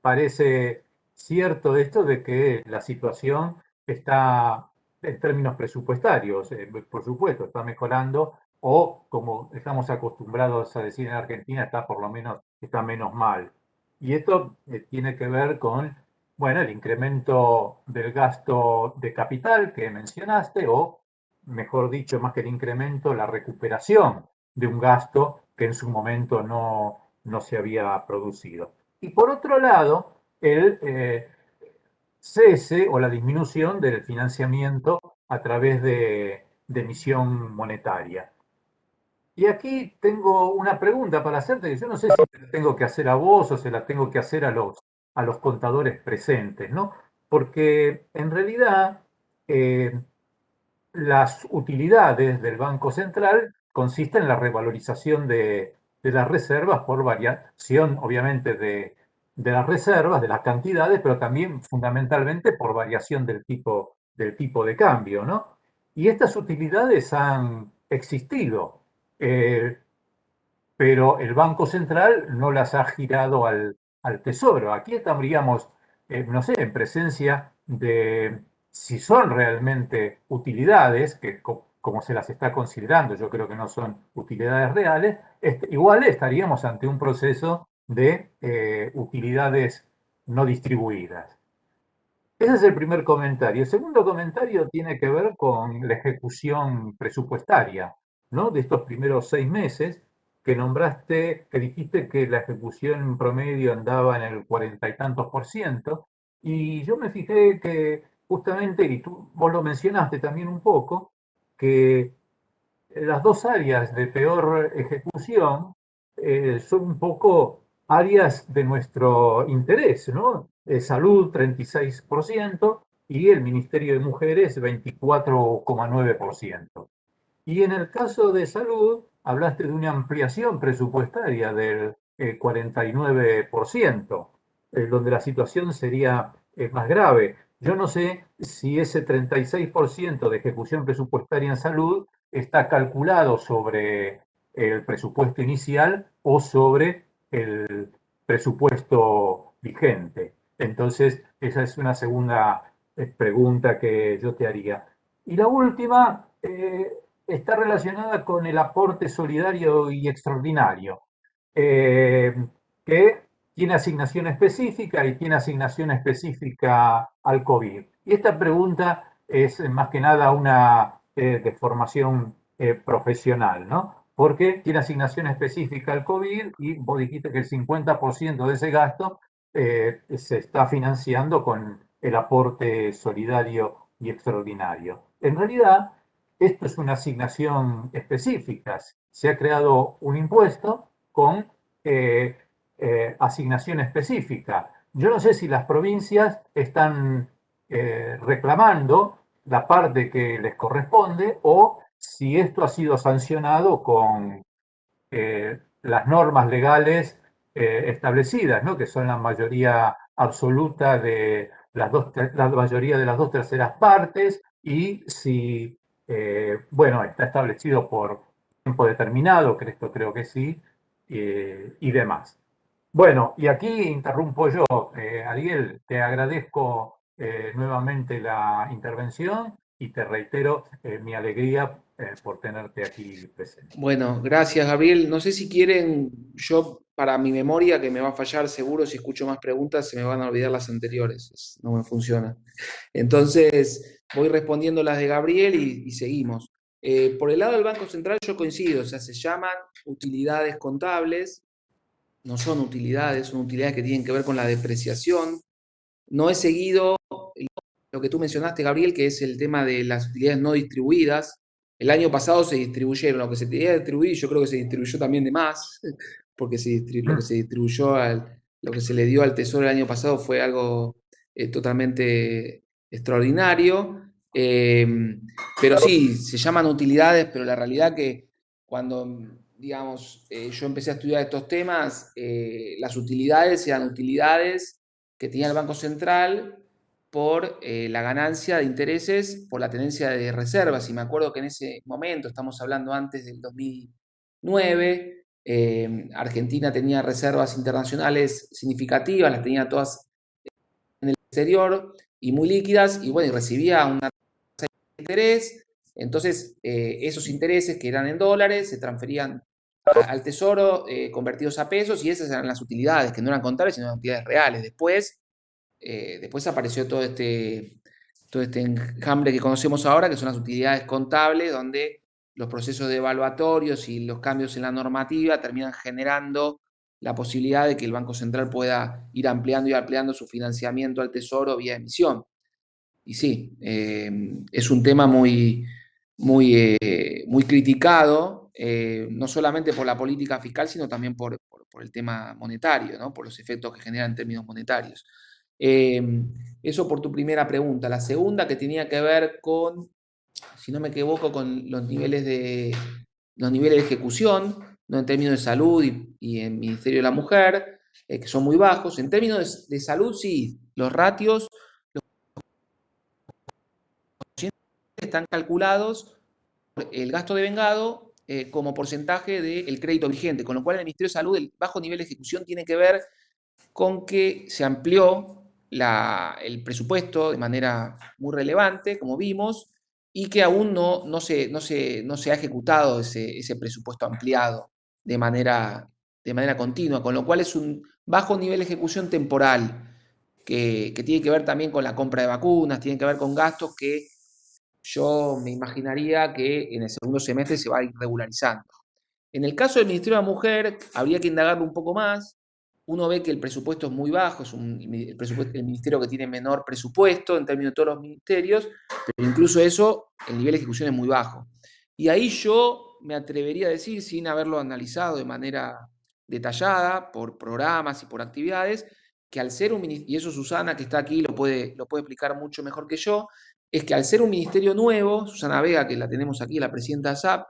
parece cierto esto de que la situación está en términos presupuestarios, por supuesto, está mejorando o como estamos acostumbrados a decir en Argentina, está por lo menos, está menos mal. Y esto tiene que ver con, bueno, el incremento del gasto de capital que mencionaste o mejor dicho, más que el incremento, la recuperación de un gasto que en su momento no se había producido. Y por otro lado, el cese o la disminución del financiamiento a través de emisión monetaria. Y aquí tengo una pregunta para hacerte, que yo no sé si la tengo que hacer a vos o se la tengo que hacer a los contadores presentes, ¿no? Porque en realidad las utilidades del Banco Central consisten en la revalorización de las reservas por variación, obviamente, de las reservas, de las cantidades, pero también fundamentalmente por variación del tipo de cambio, ¿no? Y estas utilidades han existido, eh, pero el Banco Central no las ha girado al Tesoro. Aquí estaríamos, no sé, en presencia de si son realmente utilidades, que como se las está considerando, yo creo que no son utilidades reales, igual estaríamos ante un proceso de utilidades no distribuidas. Ese es el primer comentario. El segundo comentario tiene que ver con la ejecución presupuestaria, ¿no? De estos primeros 6 meses que nombraste, que dijiste que la ejecución en promedio andaba en el 40 y tantos por ciento, y yo me fijé que justamente, y vos lo mencionaste también un poco, que las dos áreas de peor ejecución son un poco áreas de nuestro interés, ¿no? Salud 36% y el Ministerio de Mujeres 24,9%. Y en el caso de salud, hablaste de una ampliación presupuestaria del 49%, donde la situación sería más grave. Yo no sé si ese 36% de ejecución presupuestaria en salud está calculado sobre el presupuesto inicial o sobre el presupuesto vigente. Entonces, esa es una segunda pregunta que yo te haría. Y la última está relacionada con el aporte solidario y extraordinario, eh, que tiene asignación específica y tiene asignación específica al COVID. Y esta pregunta es más que nada una de formación profesional, ¿no? Porque tiene asignación específica al COVID y vos dijiste que el 50% de ese gasto se está financiando con el aporte solidario y extraordinario. En realidad, esto es una asignación específica. Se ha creado un impuesto con eh, asignación específica. Yo no sé si las provincias están reclamando la parte que les corresponde o si esto ha sido sancionado con las normas legales establecidas, ¿no? Que son la mayoría absoluta de la mayoría de las dos terceras partes, y si, bueno, está establecido por tiempo determinado, que esto creo que sí, y demás. Bueno, y aquí interrumpo yo. Ariel, te agradezco nuevamente la intervención y te reitero mi alegría por tenerte aquí presente. Bueno, gracias, Gabriel. No sé si quieren, yo para mi memoria, que me va a fallar seguro, si escucho más preguntas, se me van a olvidar las anteriores. No me funciona. Entonces, voy respondiendo las de Gabriel y seguimos. Por el lado del Banco Central yo coincido, o sea, se llaman utilidades contables, no son utilidades que tienen que ver con la depreciación. No he seguido lo que tú mencionaste, Gabriel, que es el tema de las utilidades no distribuidas. El año pasado se distribuyeron lo que se tenía que distribuir, yo creo que se distribuyó también de más, porque lo que se distribuyó, lo que se le dio al Tesoro el año pasado fue algo totalmente extraordinario. Pero sí, se llaman utilidades, pero la realidad que cuando, digamos, yo empecé a estudiar estos temas, las utilidades eran utilidades que tenía el Banco Central por la ganancia de intereses por la tenencia de reservas. Y me acuerdo que en ese momento, estamos hablando antes del 2009, Argentina tenía reservas internacionales significativas, las tenía todas en el exterior y muy líquidas, y bueno, y recibía una tasa de interés. Entonces, esos intereses que eran en dólares se transferían al Tesoro convertidos a pesos, y esas eran las utilidades, que no eran contables, sino eran utilidades reales. Después apareció todo este enjambre que conocemos ahora, que son las utilidades contables, donde los procesos de evaluatorios y los cambios en la normativa terminan generando la posibilidad de que el Banco Central pueda ir ampliando y ampliando su financiamiento al Tesoro vía emisión. Y sí, es un tema muy criticado, no solamente por la política fiscal, sino también por el tema monetario, ¿no? Por los efectos que generan en términos monetarios. Eso por tu primera pregunta. La segunda, que tenía que ver con, si no me equivoco, con los niveles de ejecución, ¿no? En términos de salud y en Ministerio de la Mujer, que son muy bajos. En términos de salud, sí, los ratios están calculados por el gasto devengado como porcentaje del crédito vigente, con lo cual en el Ministerio de Salud el bajo nivel de ejecución tiene que ver con que se amplió el presupuesto de manera muy relevante, como vimos, y que aún no se ha ejecutado ese presupuesto ampliado de manera continua, con lo cual es un bajo nivel de ejecución temporal, que tiene que ver también con la compra de vacunas, tiene que ver con gastos que yo me imaginaría que en el segundo semestre se va a ir regularizando. En el caso del Ministerio de la Mujer, habría que indagarlo un poco más. Uno ve que el presupuesto es muy bajo, es el ministerio que tiene menor presupuesto en términos de todos los ministerios, pero incluso eso, el nivel de ejecución es muy bajo. Y ahí yo me atrevería a decir, sin haberlo analizado de manera detallada, por programas y por actividades, que al ser un ministerio, y eso Susana que está aquí lo puede explicar mucho mejor que yo, es que al ser un ministerio nuevo, Susana Vega, que la tenemos aquí, la presidenta de SAP,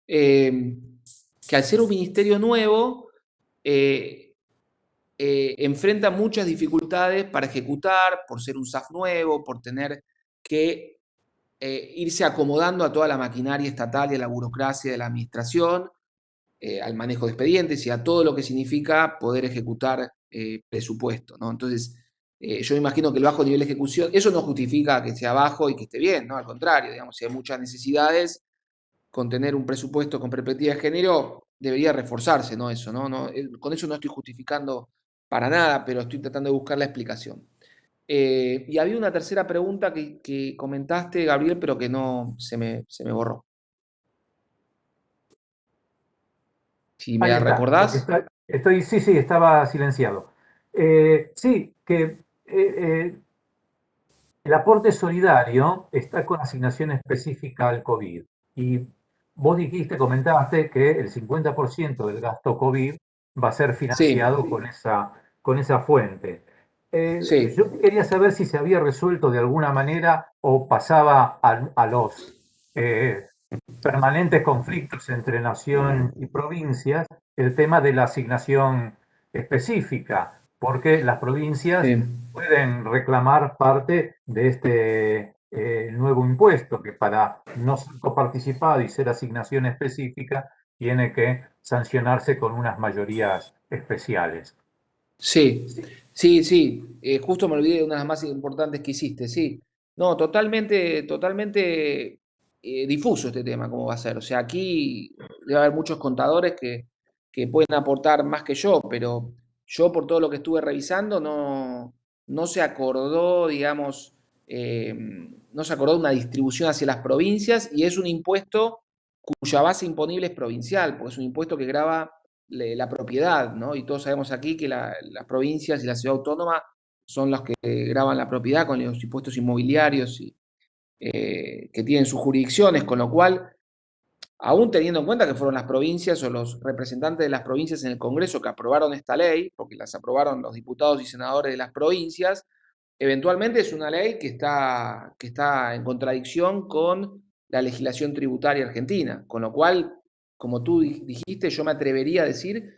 que al ser un ministerio nuevo, enfrenta muchas dificultades para ejecutar, por ser un SAF nuevo, por tener que irse acomodando a toda la maquinaria estatal y a la burocracia de la administración, al manejo de expedientes y a todo lo que significa poder ejecutar presupuesto, ¿no? Entonces, yo me imagino que el bajo nivel de ejecución, eso no justifica que sea bajo y que esté bien, ¿no? Al contrario, digamos, si hay muchas necesidades, con tener un presupuesto con perspectiva de género debería reforzarse, ¿no? Eso, ¿no? Con eso no estoy justificando para nada, pero estoy tratando de buscar la explicación. Y había una tercera pregunta que comentaste, Gabriel, pero que no se me borró. Si me Ahí la está, porque recordás. sí, estaba silenciado. Sí, que el aporte solidario está con asignación específica al COVID. Y vos comentaste que el 50% del gasto COVID va a ser Sí, financiado con esa fuente. sí, Yo quería saber si se había resuelto de alguna manera o pasaba a los eh, permanentes conflictos entre nación y provincias el tema de la asignación específica, porque las provincias sí. pueden reclamar parte de este nuevo impuesto, que para no ser coparticipado y ser asignación específica, tiene que sancionarse con unas mayorías especiales. Sí, sí, sí. Justo me olvidé de una de las más importantes que hiciste, sí. No, totalmente difuso este tema, cómo va a ser. O sea, aquí debe haber muchos contadores que pueden aportar más que yo, pero yo por todo lo que estuve revisando no se acordó, digamos, no se acordó una distribución hacia las provincias y es un impuesto cuya base imponible es provincial, porque es un impuesto que grava la propiedad, ¿no? Y todos sabemos aquí que las provincias y la ciudad autónoma son las que graban la propiedad con los impuestos inmobiliarios y, que tienen sus jurisdicciones, con lo cual, aún teniendo en cuenta que fueron las provincias o los representantes de las provincias en el Congreso que aprobaron esta ley, porque las aprobaron los diputados y senadores de las provincias, eventualmente es una ley que está en contradicción con la legislación tributaria argentina, con lo cual, como tú dijiste, yo me atrevería a decir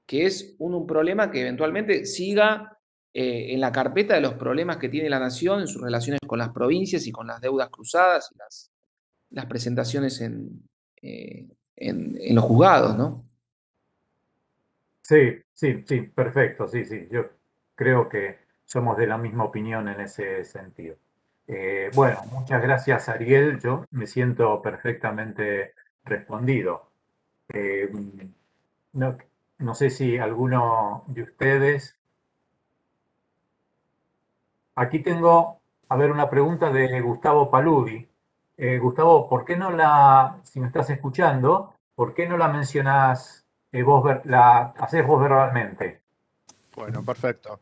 que es un problema que eventualmente siga en la carpeta de los problemas que tiene la nación en sus relaciones con las provincias y con las deudas cruzadas y las presentaciones en los juzgados, ¿no? Sí, sí, sí, perfecto, sí, sí, yo creo que somos de la misma opinión en ese sentido. Bueno, muchas gracias, Ariel, yo me siento perfectamente respondido. Eh, no, no sé si alguno de ustedes, aquí tengo, a ver, una pregunta de Gustavo Paludi. Gustavo, ¿por qué no si me estás escuchando, ¿por qué no la mencionás vos, la hacés vos verbalmente? Bueno, perfecto.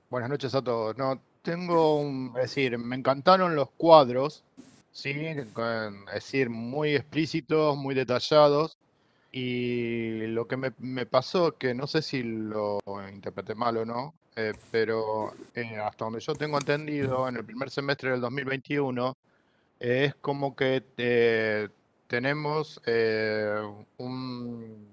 Buenas noches a todos. No, es decir, me encantaron los cuadros, sí, es decir, muy explícitos, muy detallados. Y lo que me pasó, que no sé si lo interpreté mal o no, pero hasta donde yo tengo entendido, en el primer semestre del 2021, es como que tenemos un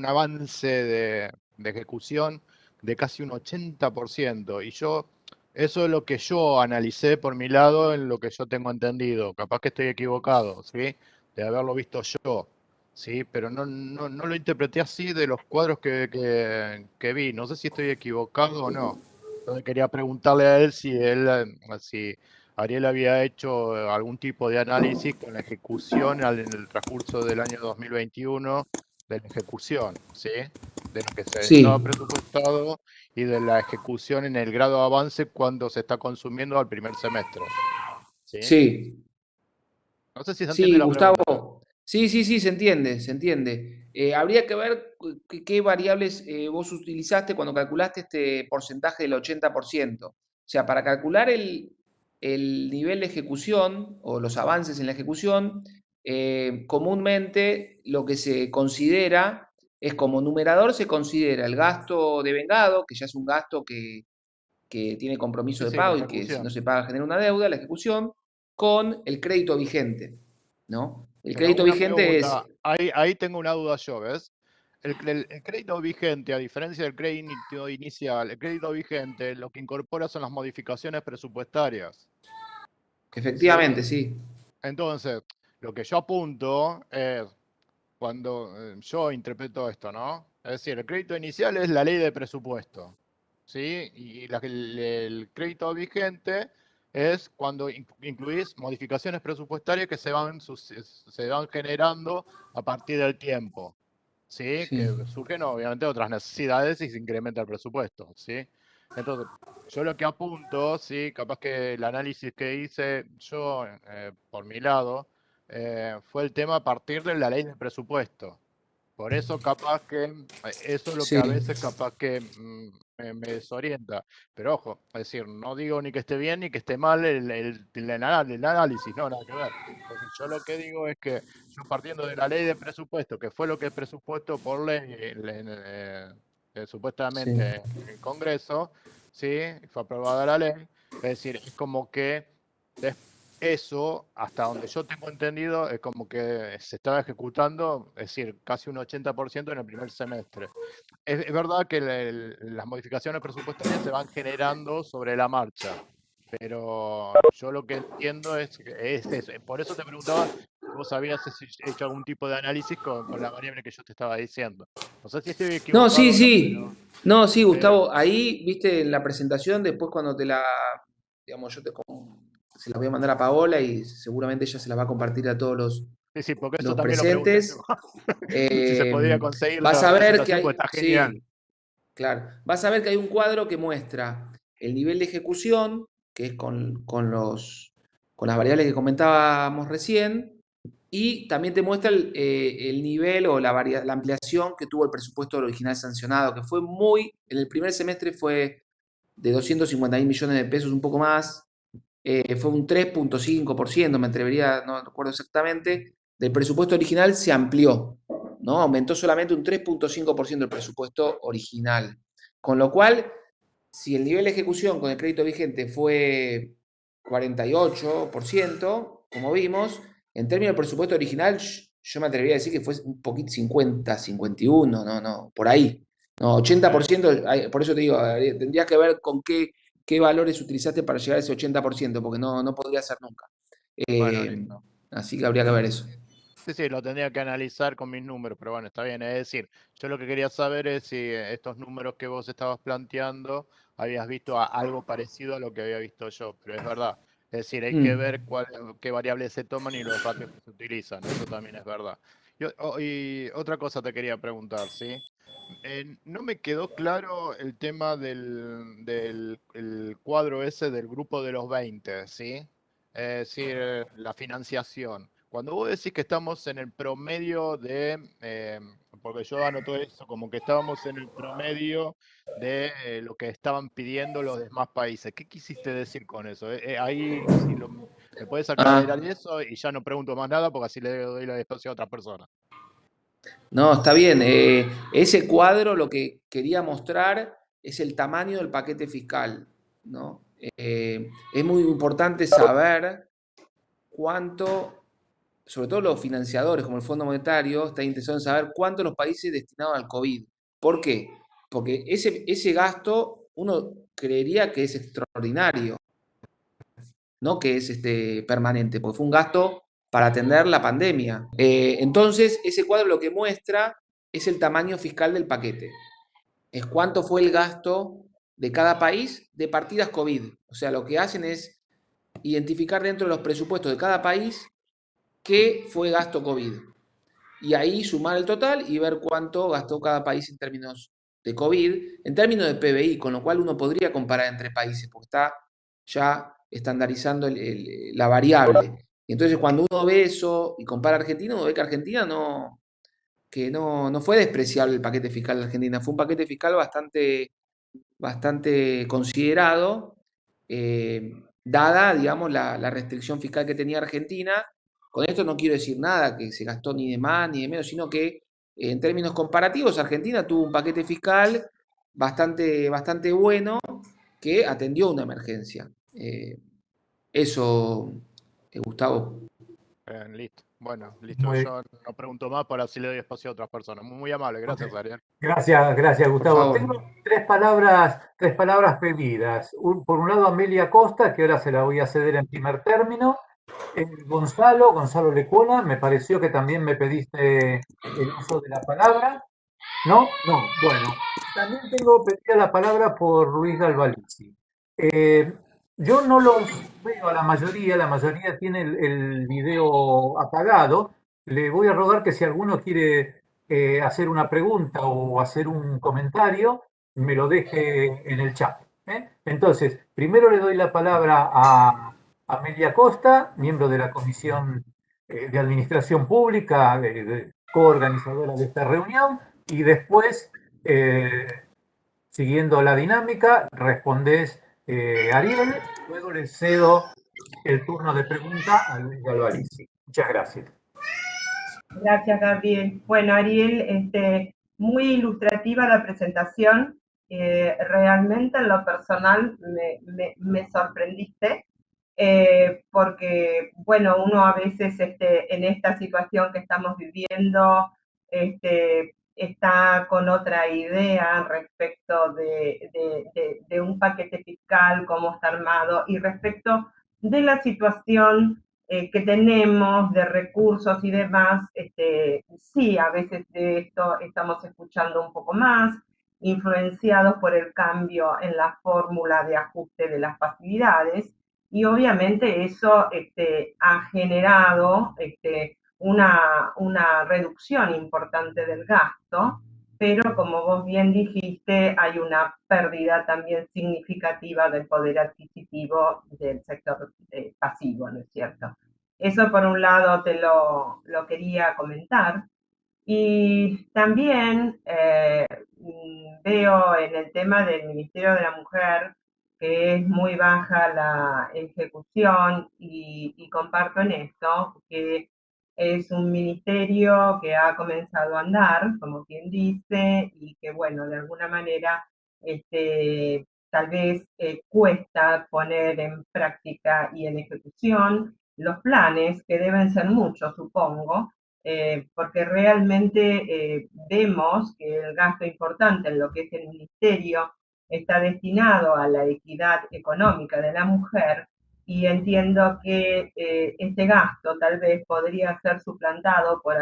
avance de ejecución de casi un 80%. Y eso es lo que yo analicé por mi lado, en lo que yo tengo entendido. Capaz que estoy equivocado, ¿sí? De haberlo visto yo, ¿sí? Pero no lo interpreté así de los cuadros que vi. No sé si estoy equivocado o no. Entonces quería preguntarle a él si Ariel había hecho algún tipo de análisis con la ejecución en el transcurso del año 2021 de la ejecución, ¿sí? De lo que se estaba Sí, presupuestado y de la ejecución en el grado de avance cuando se está consumiendo al primer semestre, ¿sí? sí. No sé si se entiende Sí, la pregunta. Gustavo. Sí, sí, sí, se entiende, se entiende. Habría que ver qué variables vos utilizaste cuando calculaste este porcentaje del 80%. O sea, para calcular el nivel de ejecución o los avances en la ejecución, comúnmente lo que se considera es como numerador, se considera el gasto devengado, que ya es un gasto que tiene compromiso Sí, de sí, la pago y que si no ejecución. se paga genera una deuda, la ejecución, con el crédito vigente, ¿no? El Pero crédito una vigente es, pregunta, ahí tengo una duda yo, ¿ves? El crédito vigente, a diferencia del crédito inicial, el crédito vigente lo que incorpora son las modificaciones presupuestarias, ¿sí? efectivamente, sí. Entonces, lo que yo apunto es, cuando yo interpreto esto, ¿no? Es decir, el crédito inicial es la ley de presupuesto, ¿sí? Y el crédito vigente es cuando incluís modificaciones presupuestarias que se van generando a partir del tiempo, ¿sí? Sí. Que surgen obviamente otras necesidades y se incrementa el presupuesto, ¿sí? Entonces, yo lo que apunto, sí, capaz que el análisis que hice yo por mi lado, fue el tema a partir de la ley de presupuesto. Por eso capaz que eso es lo que Sí. a veces capaz que me desorienta. Pero ojo, es decir, no digo ni que esté bien ni que esté mal el análisis, no, nada que ver. Es decir, yo lo que digo es que yo partiendo de la ley de presupuesto, que fue lo que es presupuesto por ley, Sí. supuestamente en el Congreso, ¿sí? Fue aprobada la ley. Es decir, es como que eso, hasta donde yo tengo entendido, es como que se estaba ejecutando, es decir, casi un 80% en el primer semestre. Es verdad que las modificaciones presupuestarias se van generando sobre la marcha, pero yo lo que entiendo es eso. Por eso te preguntaba si vos habías hecho algún tipo de análisis con la variable que yo te estaba diciendo. No sé si estoy No, sí, equivocado o no, sí. No, sí, pero Gustavo, ahí, viste, en la presentación, después cuando te la, digamos, se la voy a mandar a Paola y seguramente ella se la va a compartir a todos sí, sí, porque eso los también lo pregunté yo. presentes. Si se Eh, podía conseguir vas la a ver que presentación, pues hay, está genial. sí, claro, vas a ver que hay un cuadro que muestra el nivel de ejecución, que es con las variables que comentábamos recién, y también te muestra el nivel o la ampliación que tuvo el presupuesto original sancionado, que fue en el primer semestre fue de 250.000 millones de pesos, un poco más, fue un 3,5%, me atrevería, no recuerdo exactamente, del presupuesto original se amplió, ¿no? Aumentó solamente un 3,5% el presupuesto original. Con lo cual, si el nivel de ejecución con el crédito vigente fue 48%, como vimos, en términos del presupuesto original, yo me atrevería a decir que fue un poquito 50, 51, no, por ahí. No, 80%, por eso te digo, tendrías que ver con qué valores utilizaste para llegar a ese 80%, porque no podría ser nunca. Bueno, Eh, listo. Así que habría que ver eso. Sí, sí, lo tendría que analizar con mis números, pero bueno, está bien. Es decir, yo lo que quería saber es si estos números que vos estabas planteando habías visto algo parecido a lo que había visto yo, pero es verdad. Es decir, hay que ver qué variables se toman y los ratios que se utilizan. Eso también es verdad. Y otra cosa te quería preguntar, ¿sí? No me quedó claro el tema del el cuadro ese del grupo de los 20, ¿sí? Es decir, la financiación. Cuando vos decís que estamos en el promedio porque yo anoto eso, como que estábamos en el promedio de lo que estaban pidiendo los demás países. ¿Qué quisiste decir con eso? Ahí, si me puedes aclarar Ah, eso y ya no pregunto más nada porque así le doy la espacio a otra persona. no, está bien. Ese cuadro lo que quería mostrar es el tamaño del paquete fiscal, ¿no? Es muy importante saber cuánto, sobre todo los financiadores como el Fondo Monetario, están interesados en saber cuánto los países destinados al COVID. ¿Por qué? Porque ese gasto uno creería que es extraordinario, no que es permanente, porque fue un gasto para atender la pandemia. Entonces, ese cuadro lo que muestra es el tamaño fiscal del paquete. Es cuánto fue el gasto de cada país de partidas COVID. O sea, lo que hacen es identificar dentro de los presupuestos de cada país qué fue gasto COVID. Y ahí sumar el total y ver cuánto gastó cada país en términos de COVID, en términos de PBI, con lo cual uno podría comparar entre países, porque está ya estandarizando la variable. Y entonces cuando uno ve eso y compara Argentina, uno ve que Argentina no fue despreciable el paquete fiscal de Argentina, fue un paquete fiscal bastante considerado, dada, digamos, la restricción fiscal que tenía Argentina. Con esto no quiero decir nada que se gastó ni de más ni de menos, sino que en términos comparativos, Argentina tuvo un paquete fiscal bastante bueno que atendió una emergencia. Eso, Gustavo. Listo. Bueno, listo. Muy, Yo no pregunto más para así le doy espacio a otras personas. Muy amable, gracias, ok. Ariel. Gracias, Por Gustavo. favor. Tengo tres palabras pedidas. Por un lado, Amelia Costa, que ahora se la voy a ceder en primer término. Gonzalo Lecuona, me pareció que también me pediste el uso de la palabra. ¿No? No, bueno. También tengo pedida la palabra por Luis Galvalici. Yo no los veo a la mayoría tiene el video apagado. Le voy a rogar que si alguno quiere hacer una pregunta o hacer un comentario, me lo deje en el chat. ¿Eh? Entonces, primero le doy la palabra a Amelia Costa, miembro de la Comisión de Administración Pública, coorganizadora de esta reunión, y después, siguiendo la dinámica, respondés Ariel, luego le cedo el turno de pregunta a Luis Galvalici. Muchas gracias. Gracias, Gabriel. Bueno, Ariel, muy ilustrativa la presentación. Realmente en lo personal me sorprendiste, porque, bueno, uno a veces en esta situación que estamos viviendo está con otra idea respecto de un paquete fiscal, cómo está armado, y respecto de la situación que tenemos de recursos y demás, sí, a veces de esto estamos escuchando un poco más, influenciados por el cambio en la fórmula de ajuste de las pasividades, y obviamente eso ha generado una reducción importante del gasto, pero como vos bien dijiste, hay una pérdida también significativa del poder adquisitivo del sector pasivo, ¿no es cierto? Eso por un lado te lo quería comentar. Y también veo en el tema del Ministerio de la Mujer que es muy baja la ejecución y comparto en esto que es un ministerio que ha comenzado a andar, como quien dice, y que bueno, de alguna manera tal vez cuesta poner en práctica y en ejecución los planes, que deben ser muchos, supongo, porque realmente vemos que el gasto importante en lo que es el ministerio está destinado a la equidad económica de la mujer, y entiendo que este gasto tal vez podría ser suplantado por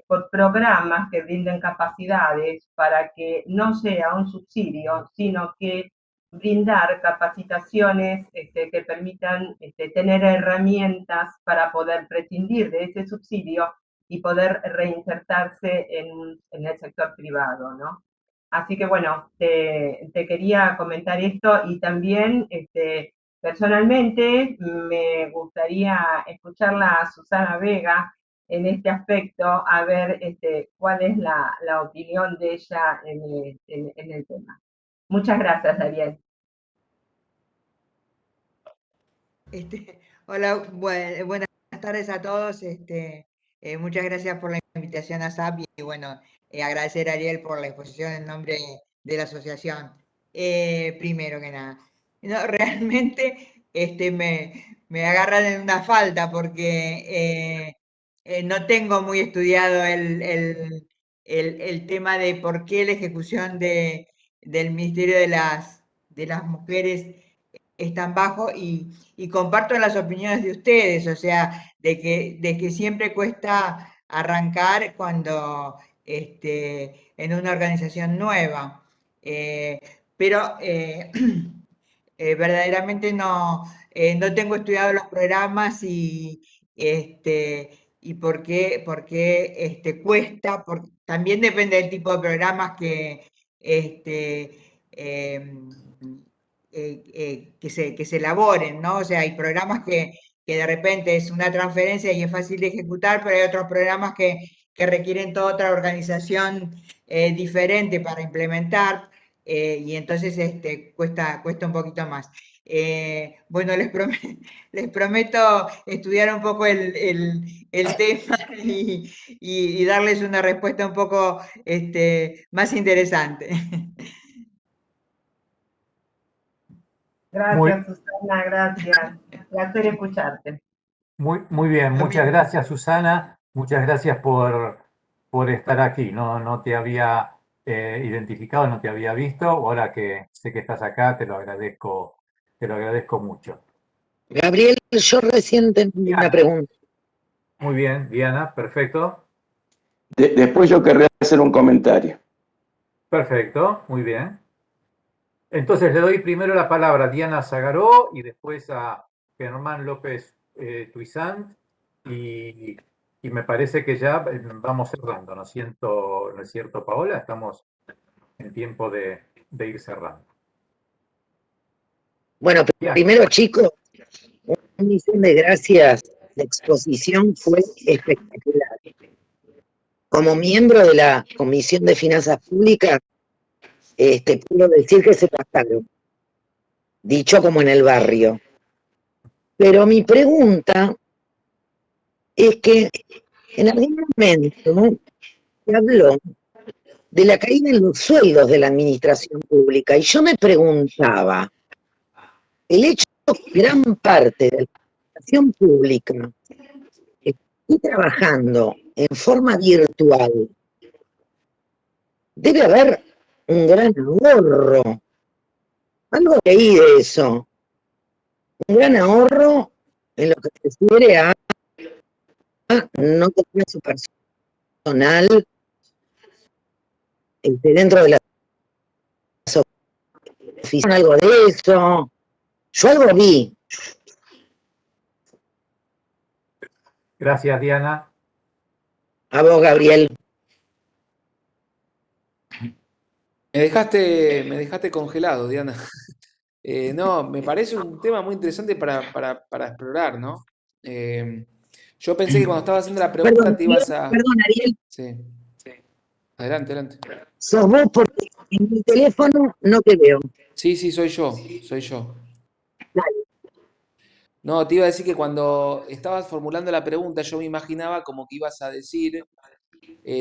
por programas que brinden capacidades para que no sea un subsidio, sino que brindar capacitaciones que permitan tener herramientas para poder prescindir de ese subsidio y poder reinsertarse en el sector privado, ¿no? Así que bueno, te quería comentar esto, y también personalmente me gustaría escucharla a Susana Vega en este aspecto, a ver cuál es la opinión de ella en el tema. Muchas gracias, Ariel. Hola, buenas tardes a todos. Muchas gracias por la invitación a SAP y bueno, agradecer a Ariel por la exposición en nombre de la asociación. Primero que nada, no, realmente me agarran en una falta porque no tengo muy estudiado el tema de por qué la ejecución del Ministerio de las Mujeres es tan bajo, y comparto las opiniones de ustedes, o sea, de que siempre cuesta arrancar cuando en una organización nueva. Pero verdaderamente no tengo estudiado los programas y por qué cuesta, también depende del tipo de programas em, que se elaboren, ¿no? O sea, hay programas que de repente es una transferencia y es fácil de ejecutar, pero hay otros programas que requieren toda otra organización diferente para implementar, y entonces cuesta un poquito más. Bueno, les prometo estudiar un poco el tema y darles una respuesta un poco más interesante. Gracias, Susana, gracias. Un placer escucharte. Muy bien, muchas gracias, Susana. Muchas gracias por estar aquí. No te había identificado, no te había visto. Ahora que sé que estás acá, te lo agradezco mucho. Gabriel, yo recién tengo una Diana. pregunta. Muy bien, Diana, perfecto. Después yo querría hacer un comentario. Perfecto, muy bien. Entonces le doy primero la palabra a Diana Zagaró y después a Germán López Tuisant y me parece que ya vamos cerrando, ¿no es cierto, Paola? Estamos en tiempo de ir cerrando. Bueno, Diana. primero, chicos, una misión de gracias. La exposición fue espectacular. Como miembro de la Comisión de Finanzas Públicas, puedo decir que se pasaron, dicho como en el barrio. Pero mi pregunta es que en algún momento se habló de la caída en los sueldos de la administración pública y yo me preguntaba, el hecho de que gran parte de la administración pública esté trabajando en forma virtual, debe haber un gran ahorro. Algo leí de eso. Un gran ahorro en lo que se refiere a no tener su personal dentro de la oficina, algo de eso. Yo algo vi. Gracias, Diana. A vos, Gabriel. Me dejaste congelado, Diana. No, me parece un tema muy interesante para explorar, ¿no? Yo pensé que cuando estaba haciendo la pregunta te ibas a... Perdón, Ariel. Sí. Adelante. Sos vos porque en mi teléfono no te veo. Sí, soy yo. Dale. No, te iba a decir que cuando estabas formulando la pregunta, yo me imaginaba como que ibas a decir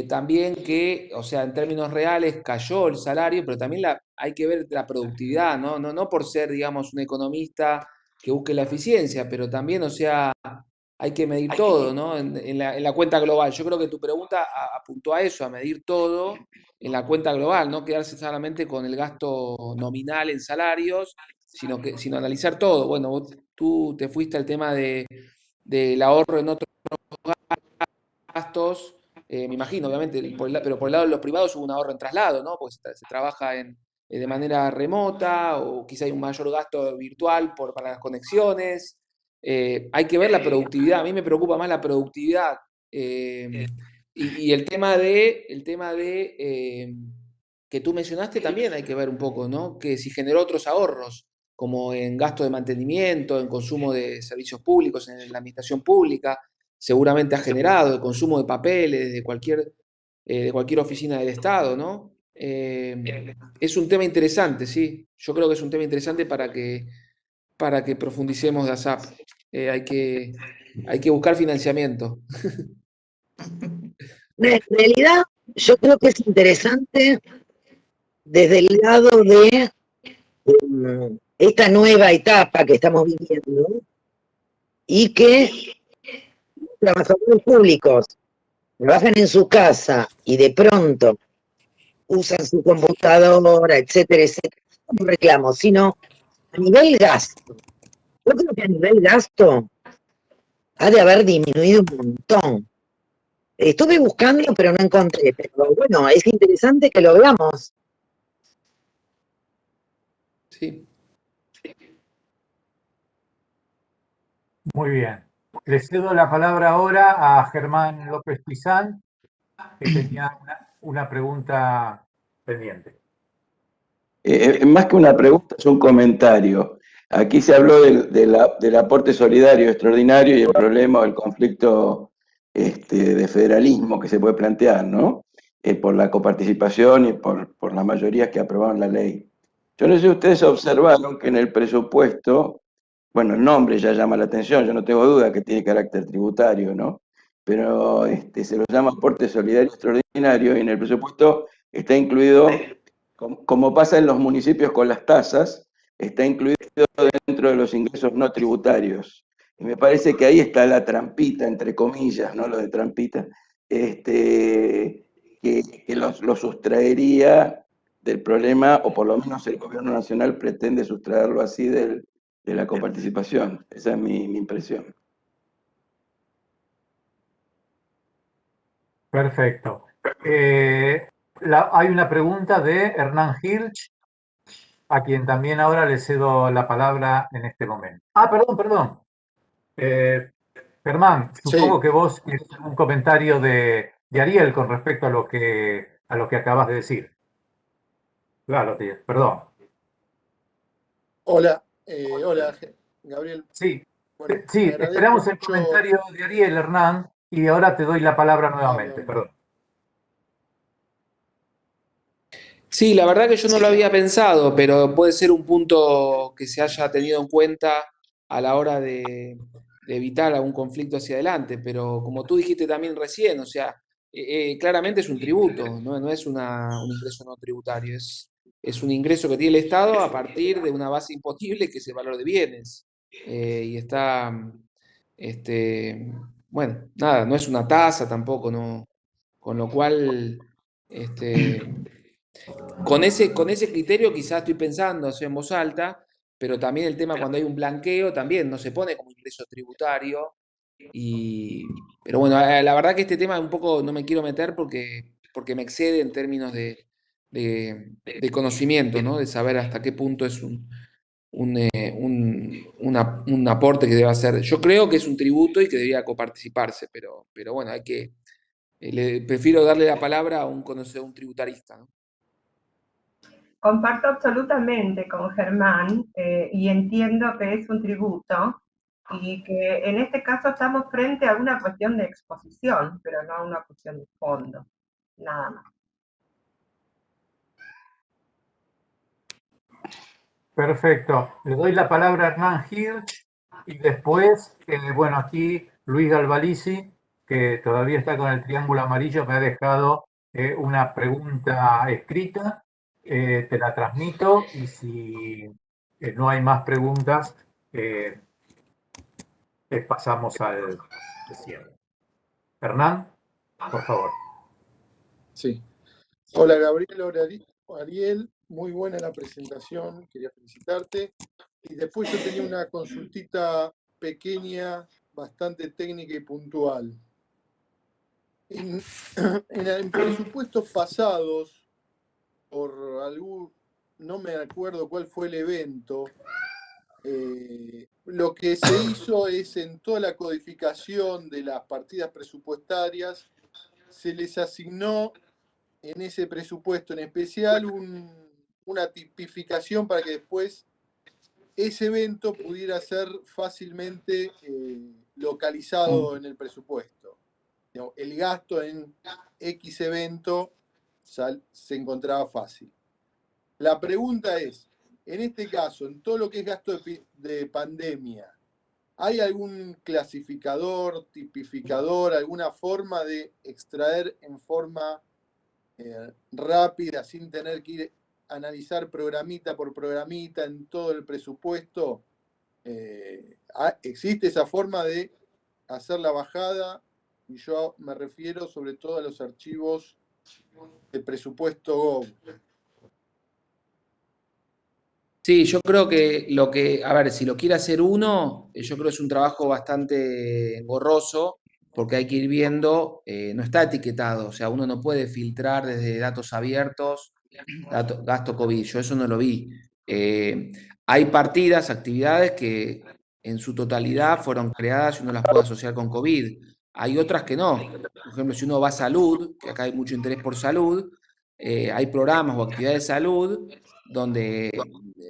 también que, o sea, en términos reales cayó el salario, pero también hay que ver la productividad, ¿no? No por ser, digamos, un economista que busque la eficiencia, pero también, o sea, hay que medir todo, ¿no? En la cuenta global. Yo creo que tu pregunta apuntó a eso, a medir todo en la cuenta global, no quedarse solamente con el gasto nominal en salarios, sino analizar todo. Bueno, tú te fuiste al tema del ahorro en otros gastos, me imagino, obviamente, pero por el lado de los privados hubo un ahorro en traslado, ¿no? Porque se trabaja de manera remota o quizá hay un mayor gasto virtual para las conexiones. Hay que ver la productividad. A mí me preocupa más la productividad. Y el tema de que tú mencionaste también hay que ver un poco, ¿no? Que si generó otros ahorros, como en gasto de mantenimiento, en consumo de servicios públicos, en la administración pública, seguramente ha generado el consumo de papeles de cualquier oficina del Estado, ¿no? Es un tema interesante, sí. Yo creo que es un tema interesante para que profundicemos de ASAP. Hay que buscar financiamiento. En realidad, yo creo que es interesante desde el lado de esta nueva etapa que estamos viviendo y que trabajadores públicos trabajan en su casa y de pronto usan su computadora, etcétera, etcétera, no reclamo, sino a nivel gasto. Yo creo que a nivel gasto ha de haber disminuido un montón. Estuve buscando, pero no encontré. Pero bueno, es interesante que lo veamos. Sí. Muy bien. Le cedo la palabra ahora a Germán López Tuisant, que tenía una pregunta pendiente. Más que una pregunta, es un comentario. Aquí se habló del aporte solidario extraordinario y el problema o el conflicto de federalismo que se puede plantear, ¿no? Por la coparticipación y por las mayorías que aprobaron la ley. Yo no sé si ustedes observaron que en el presupuesto, bueno, el nombre ya llama la atención, yo no tengo duda que tiene carácter tributario, ¿no? Pero se lo llama aporte solidario extraordinario y en el presupuesto está incluido, como pasa en los municipios con las tasas, está incluido dentro de los ingresos no tributarios. Y me parece que ahí está la trampita, entre comillas, ¿no? Lo de trampita, que lo sustraería del problema, o por lo menos el gobierno nacional pretende sustraerlo así de la coparticipación. Esa es mi impresión. Perfecto. Hay una pregunta de Hernán Hirsch, a quien también ahora le cedo la palabra en este momento. Ah, perdón. Germán, supongo que vos tienes un comentario de Ariel con respecto a lo que acabas de decir. Claro, tío, perdón. Hola, Gabriel. Sí, Bueno, sí, te agradezco esperamos el mucho. comentario de Ariel, Hernán, y ahora te doy la palabra nuevamente, perdón. Sí, la verdad que yo no lo había pensado, pero puede ser un punto que se haya tenido en cuenta a la hora de evitar algún conflicto hacia adelante. Pero como tú dijiste también recién, o sea, claramente es un tributo, no es un ingreso no tributario, es un ingreso que tiene el Estado a partir de una base imponible que es el valor de bienes. Y está, bueno, nada, no es una tasa tampoco, ¿no? Con lo cual, con ese criterio quizás estoy pensando, o sea, en voz alta, pero también el tema cuando hay un blanqueo también no se pone como ingreso tributario. Pero bueno, la verdad que este tema un poco no me quiero meter porque me excede en términos de conocimiento, ¿no? De saber hasta qué punto es un aporte que debe hacer. Yo creo que es un tributo y que debería coparticiparse, pero bueno, prefiero darle la palabra a un conocedor, un tributarista, ¿no? Comparto absolutamente con Germán y entiendo que es un tributo y que en este caso estamos frente a una cuestión de exposición, pero no a una cuestión de fondo, nada más. Perfecto. Le doy la palabra a Hernán Hirsch y después, bueno, aquí Luis Galvalici, que todavía está con el triángulo amarillo, me ha dejado una pregunta escrita. Te la transmito y si no hay más preguntas, pasamos al cierre. Hernán, por favor. Sí. Hola, Gabriel. Hola, Ariel. Muy buena la presentación. Quería felicitarte. Y después yo tenía una consultita pequeña, bastante técnica y puntual. En presupuestos pasados, no me acuerdo cuál fue el evento, lo que se hizo es en toda la codificación de las partidas presupuestarias, se les asignó en ese presupuesto en especial una tipificación para que después ese evento pudiera ser fácilmente localizado en el presupuesto. El gasto en X evento se encontraba fácil. La pregunta es, en este caso, en todo lo que es gasto de pandemia, ¿hay algún clasificador, tipificador, alguna forma de extraer en forma rápida, sin tener que ir a analizar programita por programita en todo el presupuesto? ¿Existe esa forma de hacer la bajada? Y yo me refiero sobre todo a los archivos de presupuesto Gov. Sí, yo creo que a ver, si lo quiere hacer uno, yo creo que es un trabajo bastante engorroso, porque hay que ir viendo, no está etiquetado, o sea, uno no puede filtrar desde datos abiertos, gasto COVID, yo eso no lo vi. Hay partidas, actividades que en su totalidad fueron creadas y uno las puede asociar con COVID. Hay otras que no. Por ejemplo, si uno va a salud, que acá hay mucho interés por salud, hay programas o actividades de salud donde,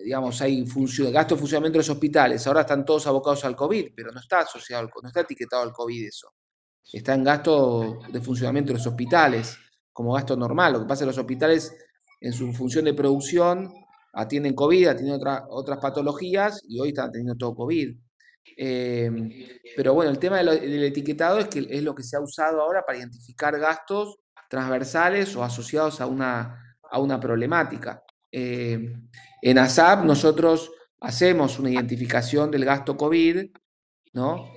digamos, hay gasto de funcionamiento de los hospitales. Ahora están todos abocados al COVID, pero no está asociado, no está etiquetado al COVID eso. Está en gasto de funcionamiento de los hospitales, como gasto normal. Lo que pasa es que los hospitales, en su función de producción, atienden COVID, atienden otras patologías y hoy están atendiendo todo COVID. Pero bueno, el tema del etiquetado es lo que se ha usado ahora para identificar gastos transversales o asociados a una problemática. En ASAP nosotros hacemos una identificación del gasto COVID, ¿no?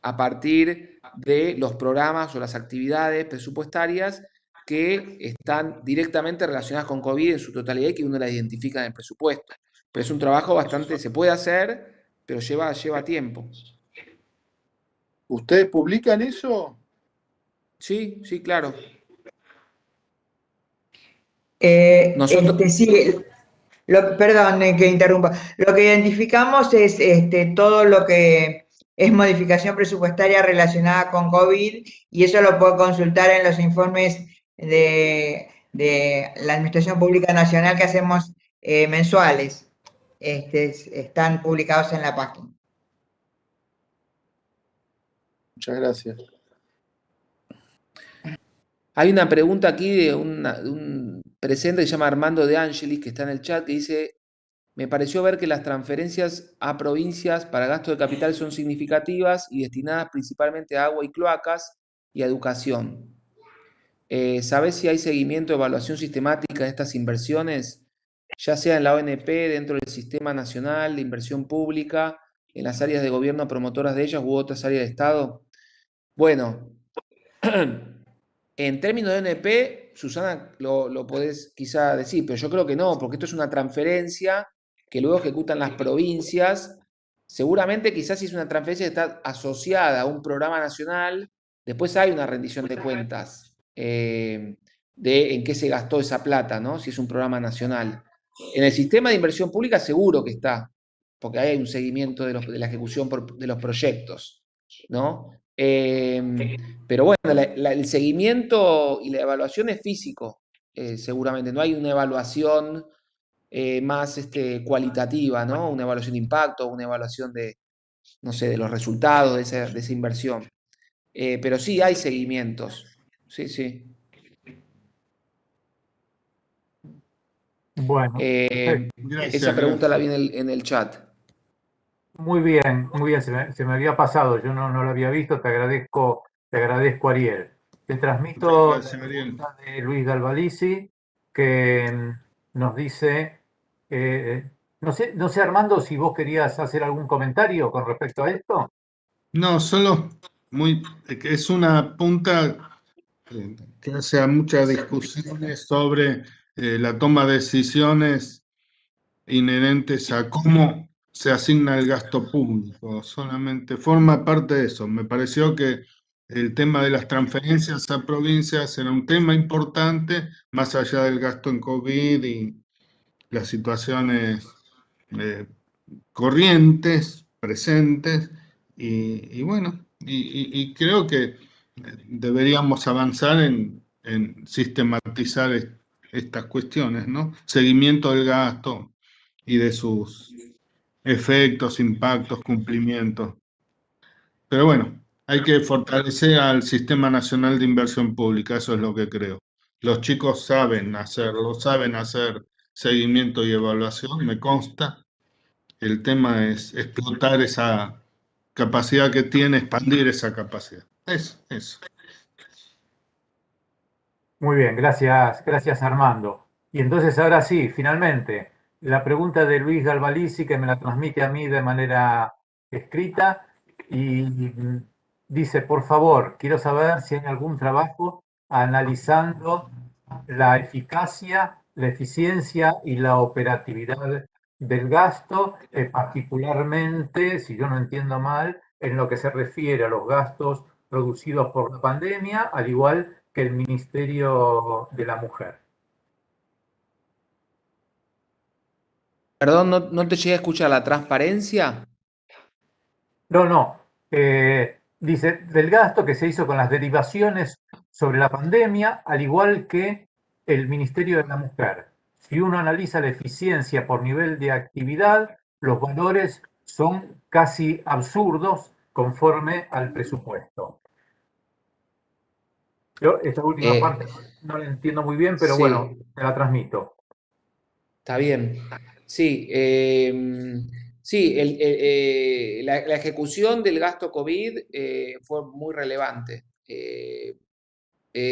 A partir de los programas o las actividades presupuestarias que están directamente relacionadas con COVID en su totalidad y que uno las identifica en el presupuesto. Pero es un trabajo bastante, se puede hacer, pero lleva tiempo. ¿Ustedes publican eso? Sí, sí, claro. Sí, perdón que interrumpa. Lo que identificamos es todo lo que es modificación presupuestaria relacionada con COVID y eso lo puedo consultar en los informes de la Administración Pública Nacional que hacemos mensuales. Están publicados en la página. Muchas gracias. Hay una pregunta aquí de un presente que se llama Armando de Angelis, que está en el chat, que dice: me pareció ver que las transferencias a provincias para gasto de capital son significativas y destinadas principalmente a agua y cloacas y a educación. ¿Sabés si hay seguimiento o evaluación sistemática de estas inversiones, ya sea en la ONP, dentro del Sistema Nacional de Inversión Pública, en las áreas de gobierno promotoras de ellas u otras áreas de Estado? Bueno, en términos de ONP, Susana, lo podés quizá decir, pero yo creo que no, porque esto es una transferencia que luego ejecutan las provincias. Seguramente quizás si es una transferencia que está asociada a un programa nacional, después hay una rendición de cuentas de en qué se gastó esa plata, ¿no? Si es un programa nacional. En el sistema de inversión pública seguro que está, porque ahí hay un seguimiento de la ejecución de los proyectos, ¿no? Pero bueno, el seguimiento y la evaluación es físico, seguramente. No hay una evaluación más cualitativa, ¿no? Una evaluación de impacto, una evaluación no sé, de los resultados de esa inversión. Pero sí hay seguimientos. Sí, sí. Bueno, Esa pregunta la vi en el chat. muy bien, se me había pasado, yo no lo había visto, te agradezco, Ariel. Te transmito la pregunta de Luis Galvalici, que nos dice, no sé Armando, si vos querías hacer algún comentario con respecto a esto. No, solo es una punta que hace a muchas discusiones sobre la toma de decisiones inherentes a cómo se asigna el gasto público. Solamente forma parte de eso. Me pareció que el tema de las transferencias a provincias era un tema importante, más allá del gasto en COVID y las situaciones corrientes, presentes, y bueno, y creo que deberíamos avanzar en sistematizar estas cuestiones, ¿no? Seguimiento del gasto y de sus efectos, impactos, cumplimientos. Pero bueno, hay que fortalecer al Sistema Nacional de Inversión Pública, eso es lo que creo. Los chicos saben hacerlo, saben hacer seguimiento y evaluación, me consta. El tema es explotar esa capacidad que tiene, expandir esa capacidad. Eso. Muy bien, gracias Armando. Y entonces ahora sí, finalmente, la pregunta de Luis Galvalici, que me la transmite a mí de manera escrita, y dice, por favor, quiero saber si hay algún trabajo analizando la eficacia, la eficiencia y la operatividad del gasto, particularmente, si yo no entiendo mal, en lo que se refiere a los gastos producidos por la pandemia, al igual que el Ministerio de la Mujer. Perdón, no te llegué a escuchar. ¿La transparencia? No. Dice, del gasto que se hizo con las derivaciones sobre la pandemia, al igual que el Ministerio de la Mujer. Si uno analiza la eficiencia por nivel de actividad, los valores son casi absurdos conforme al presupuesto. Yo esta última parte no la entiendo muy bien, pero Sí. bueno, te la transmito. Está bien. Sí, sí, la ejecución del gasto COVID fue muy relevante.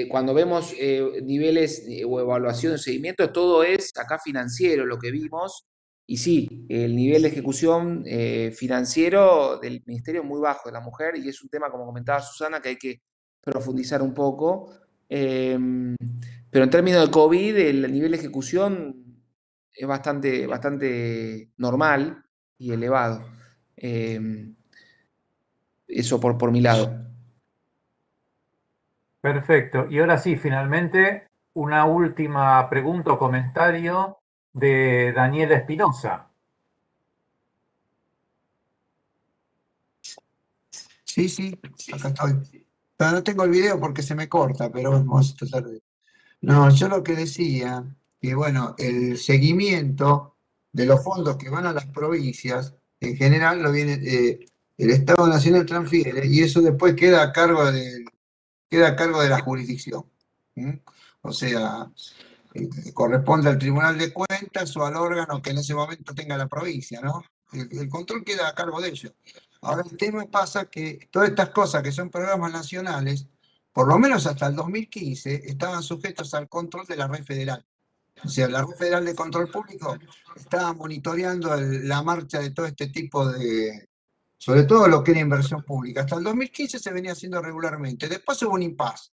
Cuando vemos niveles o evaluación de seguimiento, todo es acá financiero lo que vimos. Y sí, el nivel de ejecución financiero del Ministerio es muy bajo de la mujer y es un tema, como comentaba Susana, que hay que profundizar un poco. Pero en términos de COVID, el nivel de ejecución es bastante normal y elevado. Eso por mi lado. Perfecto. Y ahora sí, finalmente, una última pregunta o comentario de Daniela Espinosa. Sí, acá estoy. Pero no tengo el video porque se me corta, pero vamos a tratar de... No, yo lo que decía, que bueno, el seguimiento de los fondos que van a las provincias, en general lo viene, el Estado Nacional transfiere y eso después queda a cargo de la jurisdicción. ¿Mm? O sea, corresponde al Tribunal de Cuentas o al órgano que en ese momento tenga la provincia, ¿no? El control queda a cargo de ellos. Ahora el tema pasa que todas estas cosas que son programas nacionales, por lo menos hasta el 2015, estaban sujetos al control de la red federal. O sea, la red federal de control público estaba monitoreando la marcha de todo este tipo de, sobre todo lo que era inversión pública. Hasta el 2015 se venía haciendo regularmente. Después hubo un impasse.